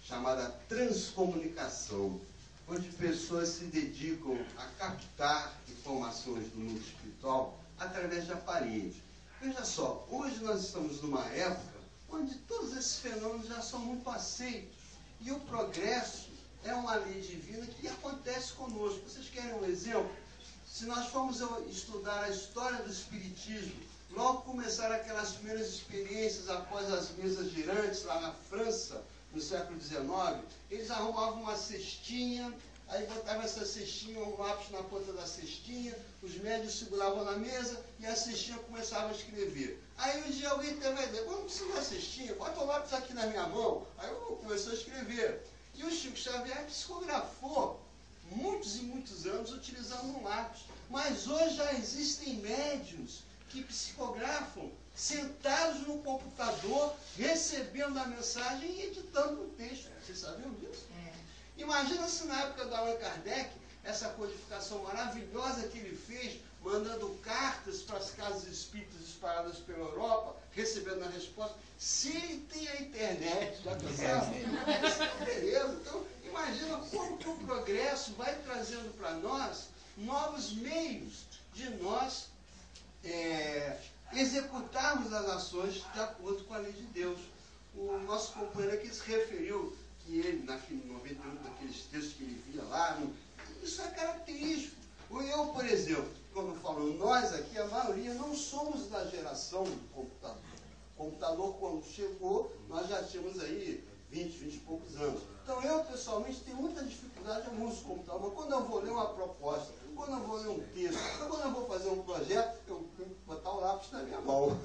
S2: chamada transcomunicação, onde pessoas se dedicam a captar informações do mundo espiritual através de aparelhos. Veja só, hoje nós estamos numa época onde todos esses fenômenos já são muito aceitos. E o progresso é uma lei divina que acontece conosco. Vocês querem um exemplo? Se nós formos estudar a história do Espiritismo, logo começaram aquelas primeiras experiências após as mesas girantes lá na França, no século XIX, eles arrumavam uma cestinha, aí botavam essa cestinha, um lápis na ponta da cestinha, os médios seguravam na mesa e a cestinha começava a escrever. Aí um dia alguém teve a ideia, vamos precisar da cestinha, bota o lápis aqui na minha mão. Aí começou a escrever. E o Chico Xavier psicografou muitos e muitos anos utilizando um lápis. Mas hoje já existem médiuns que psicografam sentados no computador, recebendo a mensagem e editando o texto. Vocês sabiam disso? Imagina se na época do Allan Kardec, essa codificação maravilhosa que ele fez, mandando cartas para as casas espíritas espalhadas pela Europa, recebendo a resposta. Se ele tem a internet, já pensaram? Beleza. Então, imagina como que o progresso vai trazendo para nós novos meios de nós executarmos as ações de acordo com a lei de Deus. O nosso companheiro aqui se referiu que ele, naquele 91, daqueles textos que ele via lá, isso é característico. Eu, por exemplo, quando eu falo nós aqui, a maioria não somos da geração do computador. O computador, quando chegou, nós já tínhamos aí 20 e poucos anos. Então, eu, pessoalmente, tenho muita dificuldade no uso do computador. Mas quando eu vou ler uma proposta, quando eu vou ler um texto, quando eu vou fazer um projeto, eu tenho que botar o lápis na minha mão.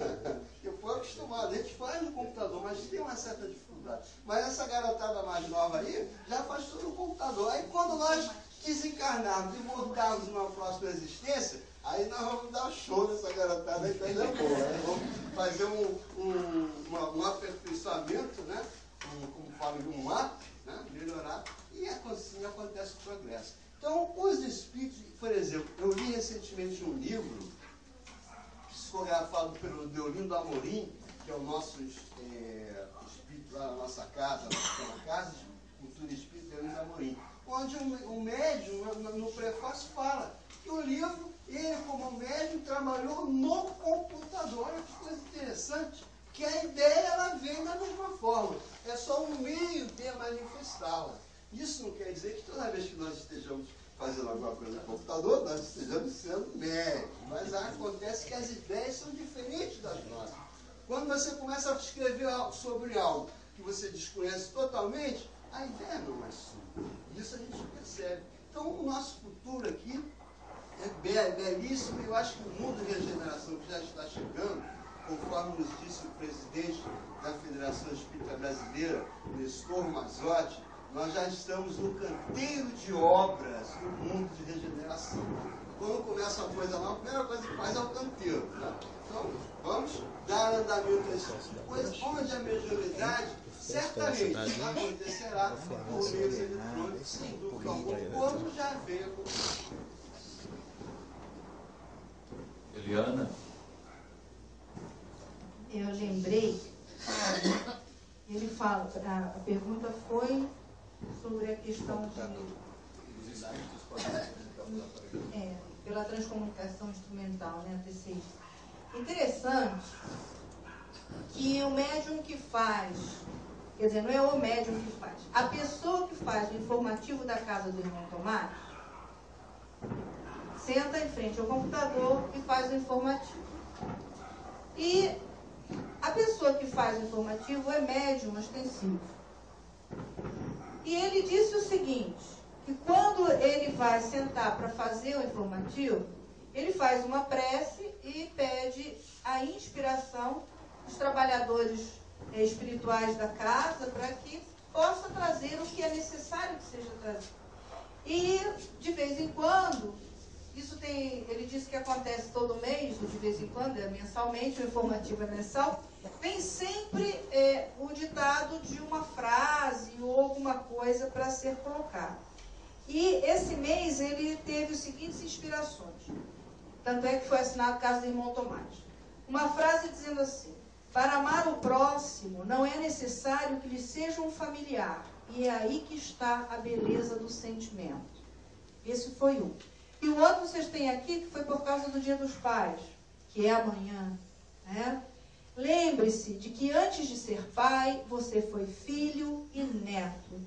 S2: Eu fui acostumado, a gente faz no computador, mas tem uma certa dificuldade. Mas essa garotada mais nova aí, já faz tudo no computador. Aí quando nós desencarnarmos e voltarmos numa próxima existência, aí nós vamos dar show nessa garotada aí, tá boa, né? Vamos fazer um aperfeiçoamento, né? Como falo, um ato, né? Melhorar, e assim acontece o progresso. Então, os espíritos, por exemplo, eu li recentemente um livro psicografado pelo Deolindo Amorim, que é o nosso espírito lá na nossa casa, na Casa de Cultura Espírita Deolindo Amorim, onde o médium, no prefácio, fala que o livro, ele como médium, trabalhou no computador. Olha que coisa interessante, que a ideia ela vem da mesma forma, é só um meio de manifestá-la. Isso não quer dizer que toda vez que nós estejamos fazendo alguma coisa no computador, nós estejamos sendo médios, mas acontece que as ideias são diferentes das nossas. Quando você começa a escrever sobre algo que você desconhece totalmente, a ideia não é sua. Isso a gente percebe. Então, o nosso futuro aqui é belíssimo, e eu acho que o mundo de regeneração que já está chegando, conforme nos disse o presidente da Federação Espírita Brasileira, Nestor Mazzotti, nós já estamos no canteiro de obras do mundo de regeneração. Quando começa uma coisa lá, a primeira coisa que faz é o canteiro. Né? Então, vamos dar andamento a essas coisas, onde a mediunidade certamente acontecerá por meios eletrônicos, sem dúvida alguma, como já veio acontecer.
S1: Eliana?
S3: Eu lembrei, ele fala, a pergunta foi sobre a questão pela transcomunicação instrumental, né, TCI. Interessante que o médium que faz, quer dizer, não é o médium que faz, a pessoa que faz o informativo da casa do irmão Tomás, senta em frente ao computador e faz o informativo. E faz o informativo é médium ostensivo. E ele disse o seguinte, que quando ele vai sentar para fazer o informativo, ele faz uma prece e pede a inspiração dos trabalhadores espirituais da casa para que possa trazer o que é necessário que seja trazido. E, de vez em quando, ele disse que acontece todo mês, ou de vez em quando, é mensalmente, o informativo é mensal, vem sempre o ditado de uma frase ou alguma coisa para ser colocada. E esse mês ele teve as seguintes inspirações. Tanto é que foi assinado o caso do irmão Tomás. Uma frase dizendo assim: para amar o próximo não é necessário que lhe seja um familiar. E é aí que está a beleza do sentimento. Esse foi um. E o outro vocês têm aqui, que foi por causa do Dia dos Pais, que é amanhã, né? Lembre-se de que antes de ser pai, você foi filho e neto.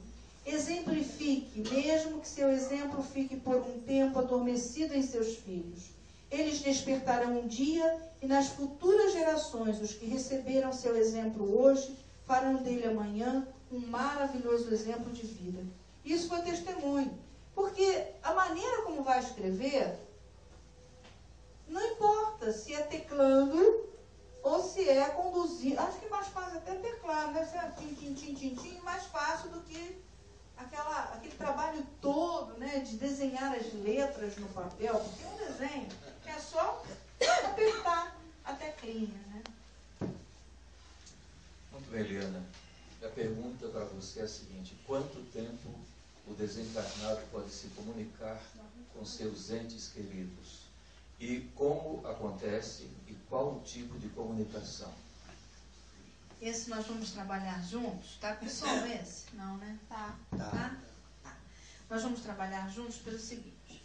S3: Exemplifique, mesmo que seu exemplo fique por um tempo adormecido em seus filhos. Eles despertarão um dia e nas futuras gerações, os que receberam seu exemplo hoje, farão dele amanhã um maravilhoso exemplo de vida. Isso foi testemunho. Porque a maneira como vai escrever, não importa se é teclando ou se é conduzindo. Acho que mais fácil até teclado, né? Se é tim, mais fácil do que aquele trabalho todo, né, de desenhar as letras no papel. Porque é um desenho que é só apertar a teclinha, né?
S1: Muito bem, Eliana. A pergunta para você é a seguinte: quanto tempo o desencarnado pode se comunicar com seus entes queridos? E como acontece e qual o tipo de comunicação?
S3: Esse nós vamos trabalhar juntos. Tá com som esse? Não, né? Tá. Tá? Nós vamos trabalhar juntos pelo seguinte: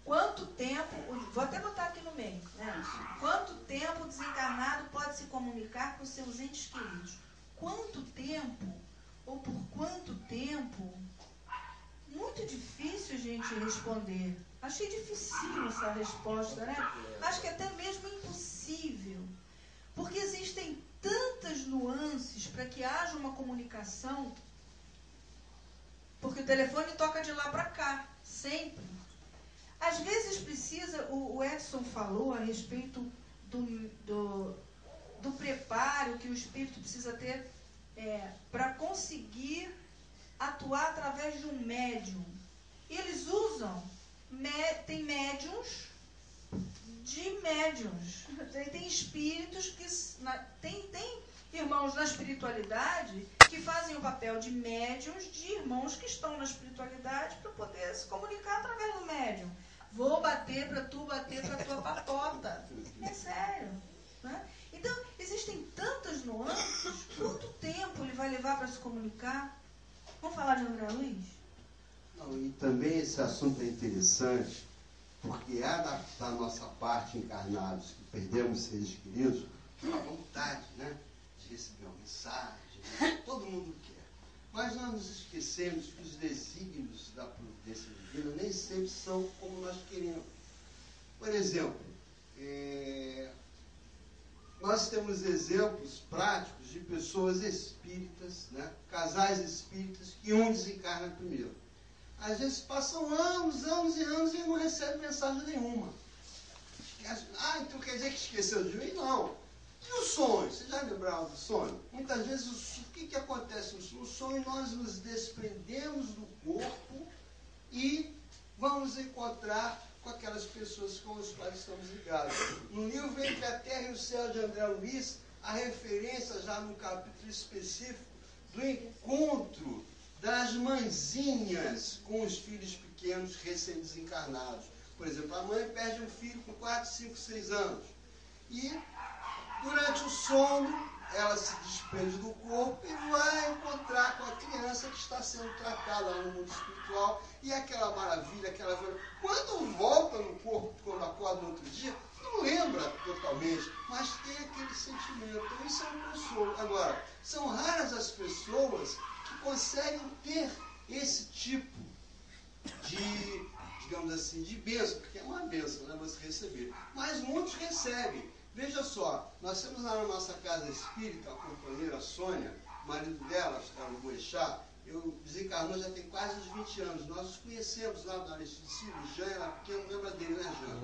S3: quanto tempo, vou até botar aqui no meio, né? Quanto tempo o desencarnado pode se comunicar com seus entes queridos? Quanto tempo, ou por quanto tempo, muito difícil a gente responder. Achei difícil essa resposta, né? Acho que até mesmo impossível. Porque existem tantas nuances para que haja uma comunicação, porque o telefone toca de lá para cá, sempre. Às vezes precisa, o Edson falou a respeito do preparo que o espírito precisa ter para conseguir atuar através de um médium. E eles usam, tem médiums de médiums. Tem espíritos que... Tem irmãos na espiritualidade que fazem o papel de médiums de irmãos que estão na espiritualidade para poder se comunicar através do médium. Vou bater para tu bater para tua papota. É sério, né? Então, existem tantas nuances. Quanto tempo ele vai levar para se comunicar? Vamos falar de André Luiz?
S2: Não, e também esse assunto é interessante, porque há da nossa parte, encarnados, que perdemos seres queridos, a vontade, né, de receber uma mensagem, né? Todo mundo quer. Mas nós nos esquecemos que os desígnios da providência divina nem sempre são como nós queremos. Por exemplo, nós temos exemplos práticos de pessoas espíritas, né, casais espíritas, que um desencarna primeiro. Às vezes passam anos e anos e não recebe mensagem nenhuma. Então quer dizer que esqueceu de mim? Não. E o sonho? Você já lembrava do sonho? Muitas vezes, o que acontece no sonho? No sonho nós nos desprendemos do corpo e vamos encontrar com aquelas pessoas com as quais estamos ligados. No livro Entre a Terra e o Céu, de André Luiz, há referência já num capítulo específico do encontro das mãezinhas com os filhos pequenos recém-desencarnados. Por exemplo, a mãe perde um filho com 4, 5, 6 anos. E, durante o sono, ela se desprende do corpo e vai encontrar com a criança que está sendo tratada lá no mundo espiritual. E aquela maravilha, aquela... Quando volta no corpo, quando acorda no outro dia, não lembra totalmente, mas tem aquele sentimento. Então, isso é um consolo. Agora, são raras as pessoas que conseguem ter esse tipo de, digamos assim, de bênção, porque é uma bênção, né, você receber. Mas muitos recebem. Veja só, nós temos lá na nossa casa espírita a companheira Sônia, o marido dela, está no Goixá, desencarnou já tem quase uns 20 anos. Nós nos conhecemos lá na Aristides, o Jean era pequeno, lembra dele, né, Jean?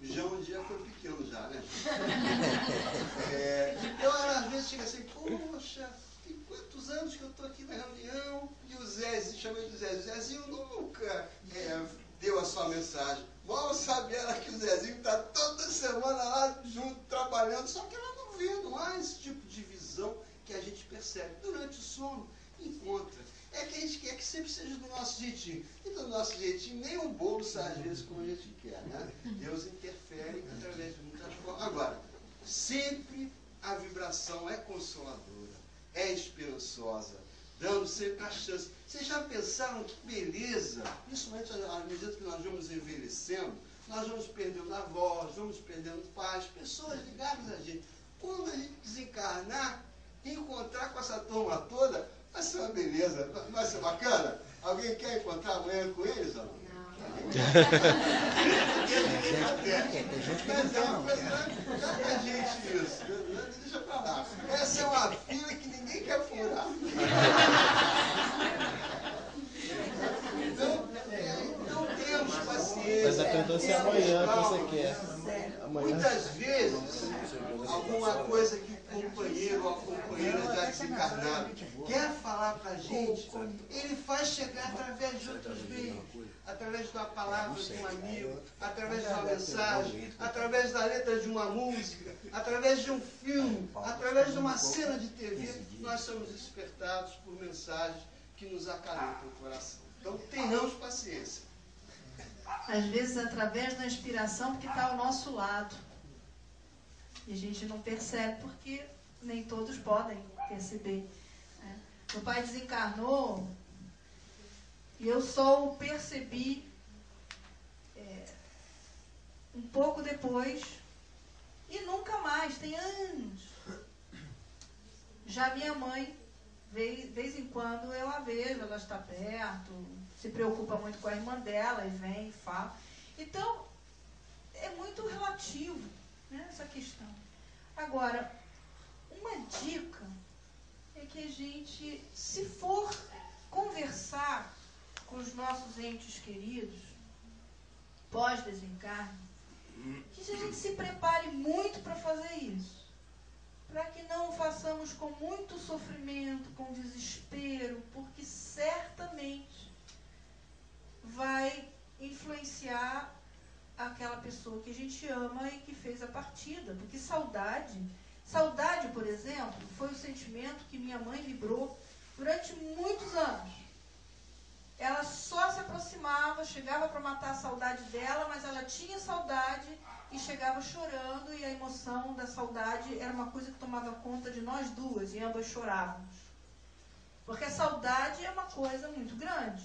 S2: O Jean um dia foi pequeno já, né? Então ela às vezes chega assim, poxa, tem quantos anos que eu estou aqui na reunião? E o Zezinho, chamei de Zezinho, o Zezinho nunca deu a sua mensagem. Mal sabe ela que o Zezinho está toda semana lá junto, trabalhando, só que ela não vê, não há esse tipo de visão que a gente percebe. Durante o sono, encontra. É que a gente quer que sempre seja do nosso jeitinho. E do nosso jeitinho, nem um bolo sai às vezes como a gente quer, né? Deus interfere através de muitas formas. Agora, sempre a vibração é consoladora, é esperançosa, dando sempre a chance. Vocês já pensaram que beleza, principalmente à medida que nós vamos envelhecendo, nós vamos perdendo avós, vamos perdendo pais, pessoas ligadas a gente. Quando a gente desencarnar, encontrar com essa turma toda, vai ser uma beleza, vai ser bacana. Alguém quer encontrar amanhã com eles ou não? Mas é uma coisa, dá pra gente isso, deixa pra lá. Essa é uma fila que ninguém quer furar. Não temos paciência.
S5: Mas a pergunta é amanhã que você quer. Amanhã.
S2: Muitas vezes, alguma coisa que o companheiro ou a companheira já desencarnado quer falar pra gente, ele faz chegar através de outros meios, através da palavra de um amigo, através de uma mensagem, através da letra de uma música, através de um filme, através de uma cena de TV, nós somos despertados por mensagens que nos acalentam o coração. Então, tenhamos paciência.
S3: Às vezes, através da inspiração, porque está ao nosso lado. E a gente não percebe, porque nem todos podem perceber. Né? Meu pai desencarnou e eu só o percebi um pouco depois e nunca mais, tem anos. Já minha mãe, de vez em quando eu a vejo, ela está perto, se preocupa muito com a irmã dela e vem e fala. Então, é muito relativo, né, essa questão. Agora, uma dica é que a gente, se for conversar com os nossos entes queridos, pós-desencarne, que a gente se prepare muito para fazer isso. Para que não o façamos com muito sofrimento, com desespero, porque certamente vai influenciar aquela pessoa que a gente ama e que fez a partida. Porque saudade, por exemplo, foi o sentimento que minha mãe vibrou durante muitos anos. Ela só se aproximava, chegava para matar a saudade dela, mas ela tinha saudade e chegava chorando, e a emoção da saudade era uma coisa que tomava conta de nós duas, e ambas chorávamos. Porque a saudade é uma coisa muito grande.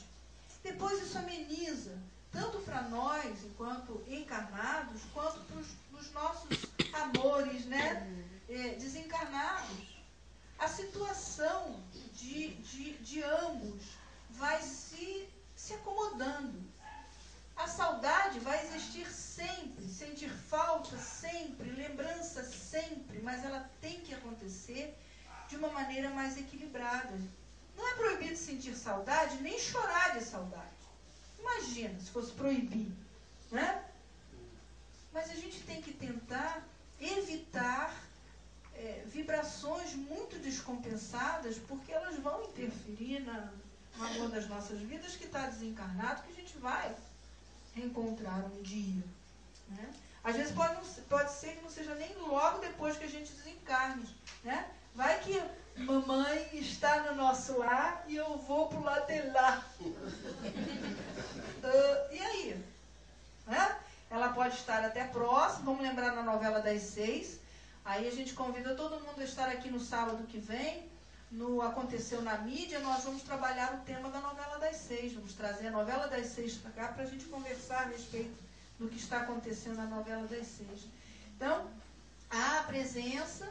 S3: Depois isso ameniza, tanto para nós, enquanto encarnados, quanto para os nossos amores, né, desencarnados. A situação de ambos vai se acomodando. A saudade vai existir sempre, sentir falta sempre, lembrança sempre, mas ela tem que acontecer de uma maneira mais equilibrada. Não é proibido sentir saudade, nem chorar de saudade. Imagina se fosse proibido, né? Mas a gente tem que tentar evitar vibrações muito descompensadas, porque elas vão interferir na uma das nossas vidas que está desencarnado, que a gente vai reencontrar um dia. Né? Às vezes pode ser que não seja nem logo depois que a gente desencarne. Né? Vai que mamãe está no nosso lar e eu vou para o lado de lá. E aí? Né? Ela pode estar até próxima, vamos lembrar na novela das 6. Aí a gente convida todo mundo a estar aqui no sábado que vem. No Aconteceu na Mídia, nós vamos trabalhar o tema da novela das 6. Vamos trazer a novela das 6 para cá para a gente conversar a respeito do que está acontecendo na novela das 6. Então, há a presença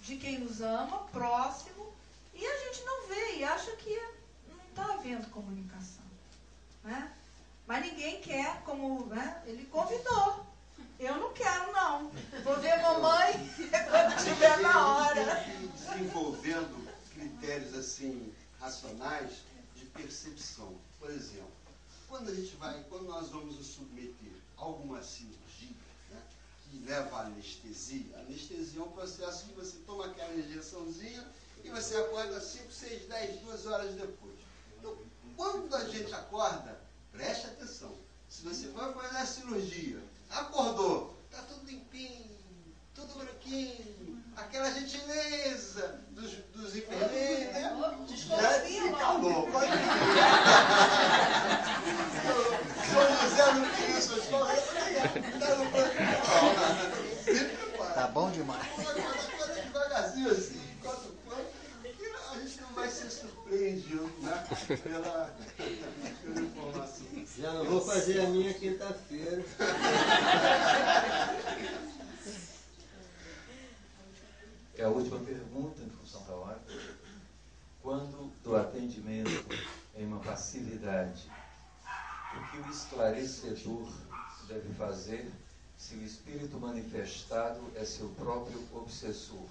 S3: de quem nos ama, próximo, e a gente não vê e acha que não está havendo comunicação. Né? Mas ninguém quer, como, né? Ele convidou.
S6: Eu não quero, não. Vou ver mamãe quando tiver na hora.
S2: Desenvolvendo critérios assim racionais de percepção. Por exemplo, quando nós vamos nos submeter a alguma cirurgia, né, que leva à anestesia, a anestesia é um processo que você toma aquela injeçãozinha e você acorda 5, 6, 10, 2 horas depois. Então, quando a gente acorda, preste atenção. Se você vai fazer a cirurgia, acordou, está tudo limpinho, tudo branquinho, aquela gentileza dos enfermeiros, né? Já fica louco. São José não queria suas coisas,
S4: Tá bom demais.
S2: Agora devagarzinho assim, enquanto a gente não vai ser surpreendido, né? Pela informação.
S5: Já não vou fazer a minha quinta-feira.
S1: É a última pergunta em função da hora. Quando do atendimento em uma passividade, o que o esclarecedor deve fazer se o espírito manifestado é seu próprio obsessor?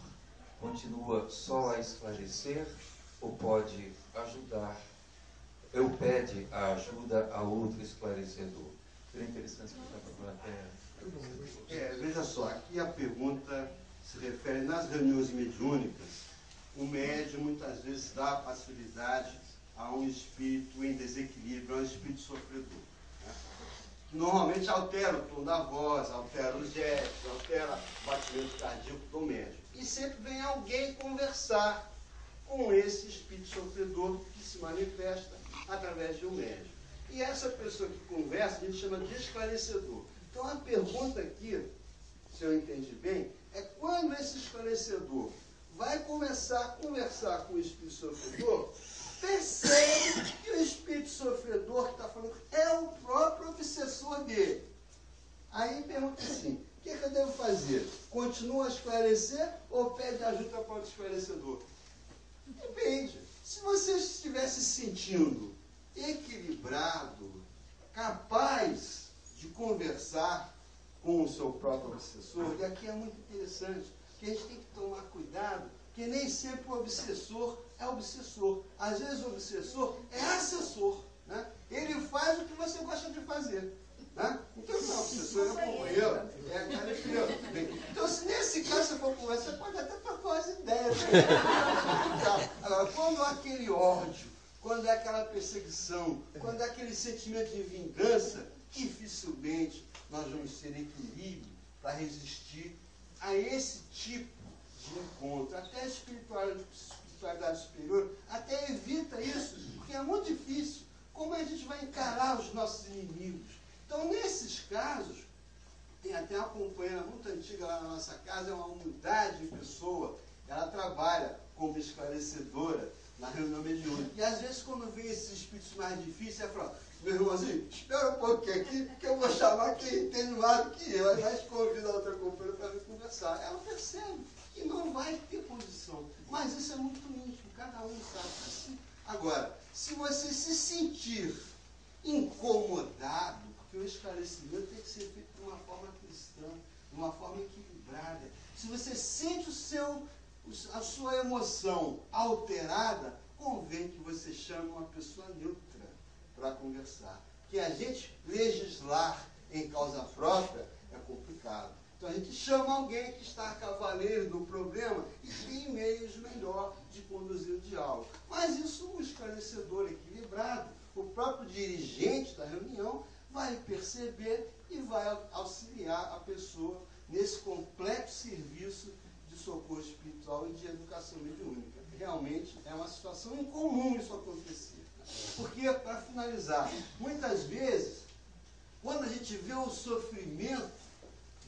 S1: Continua só a esclarecer ou pode ajudar? Eu pede a ajuda a outro esclarecedor. Seria interessante explicar para a plateia.
S2: Veja só, aqui a pergunta se refere nas reuniões mediúnicas. O médium muitas vezes dá passividade a um espírito em desequilíbrio, a um espírito sofredor. Né? Normalmente altera o tom da voz, altera os gestos, altera o batimento cardíaco do médium. E sempre vem alguém conversar com esse espírito sofredor que se manifesta através de um médium. E essa pessoa que conversa, a gente chama de esclarecedor. Então a pergunta aqui, se eu entendi bem, é quando esse esclarecedor vai começar a conversar com o espírito sofredor, percebe que o espírito sofredor que está falando é o próprio obsessor dele. Aí pergunta assim, o que eu devo fazer? Continua a esclarecer ou pede ajuda para o esclarecedor? Depende. Se você estivesse se sentindo equilibrado, capaz de conversar com o seu próprio obsessor, e aqui é muito interessante, que a gente tem que tomar cuidado, porque nem sempre o obsessor é obsessor. Às vezes o obsessor é assessor. Né? Ele faz o que você gosta de fazer. Né? Então não, o obsessor é companheiro, é careteiro. Então, se nesse caso você for conversar, você pode até trocar umas ideias. Agora, quando há aquele ódio, quando é aquela perseguição, quando é aquele sentimento de vingança, dificilmente nós vamos ter equilíbrio para resistir a esse tipo de encontro. Até a espiritualidade superior até evita isso, porque é muito difícil. Como a gente vai encarar os nossos inimigos? Então, nesses casos, tem até uma companheira muito antiga lá na nossa casa, é uma unidade de pessoa, ela trabalha como esclarecedora na reunião mediúnica. E às vezes, quando vem esses espíritos mais difíceis, ela fala, meu irmãozinho, espera um pouquinho aqui, que eu vou chamar quem entende mais do que eu. Aí nós convida a outra companheira para vir conversar. Ela percebe que não vai ter condição. Mas isso é muito íntimo, cada um sabe assim. Agora, se você se sentir incomodado, porque o esclarecimento tem que ser feito de uma forma cristã, de uma forma equilibrada. Se você sente a sua emoção alterada, convém que você chame uma pessoa neutra para conversar. Porque a gente legislar em causa própria é complicado. Então a gente chama alguém que está cavaleiro do problema e tem meios melhor de conduzir o diálogo. Mas isso o esclarecedor equilibrado, o próprio dirigente da reunião, vai perceber e vai auxiliar a pessoa nesse complexo serviço de socorro espiritual e de educação mediúnica. Realmente é uma situação incomum isso acontecer. Porque, para finalizar, muitas vezes, quando a gente vê o sofrimento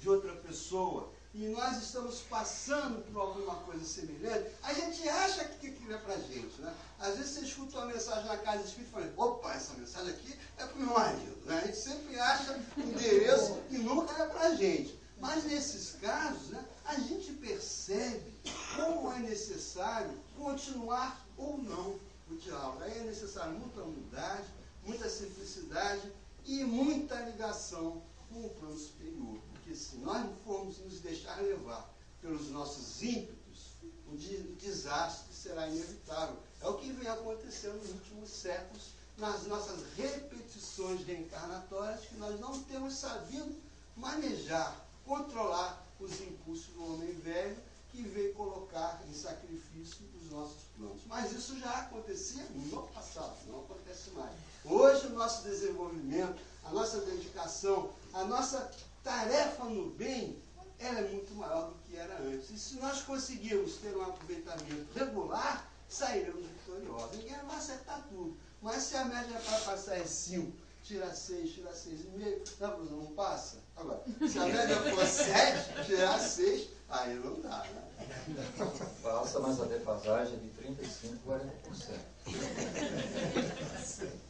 S2: de outra pessoa e nós estamos passando por alguma coisa semelhante, a gente acha que aquilo é para a gente. Né? Às vezes você escuta uma mensagem na casa espírita e fala, opa, essa mensagem aqui é para o meu marido. Né? A gente sempre acha o endereço e nunca é para a gente. Mas nesses casos, né, a gente percebe como é necessário continuar ou não o diálogo. Aí é necessário muita humildade, muita simplicidade e muita ligação com o plano superior. Porque porque se nós não formos nos deixar levar pelos nossos ímpetos, o desastre será inevitável. É o que vem acontecendo nos últimos séculos, nas nossas repetições reencarnatórias, que nós não temos sabido manejar, controlar os impulsos do homem velho, que veio colocar em sacrifício os nossos planos. Mas isso já acontecia no passado, não acontece mais. Hoje o nosso desenvolvimento, a nossa dedicação, a nossa tarefa no bem, ela é muito maior do que era antes. E se nós conseguirmos ter um aproveitamento regular, sairemos vitoriosos. Ninguém vai acertar tudo. Mas se a média para passar é 5, tira 6, tira 6,5, não passa? Agora, se a média for 7, tirar 6, aí não dá, né?
S1: Passa, mas a defasagem é de 35% a 40%.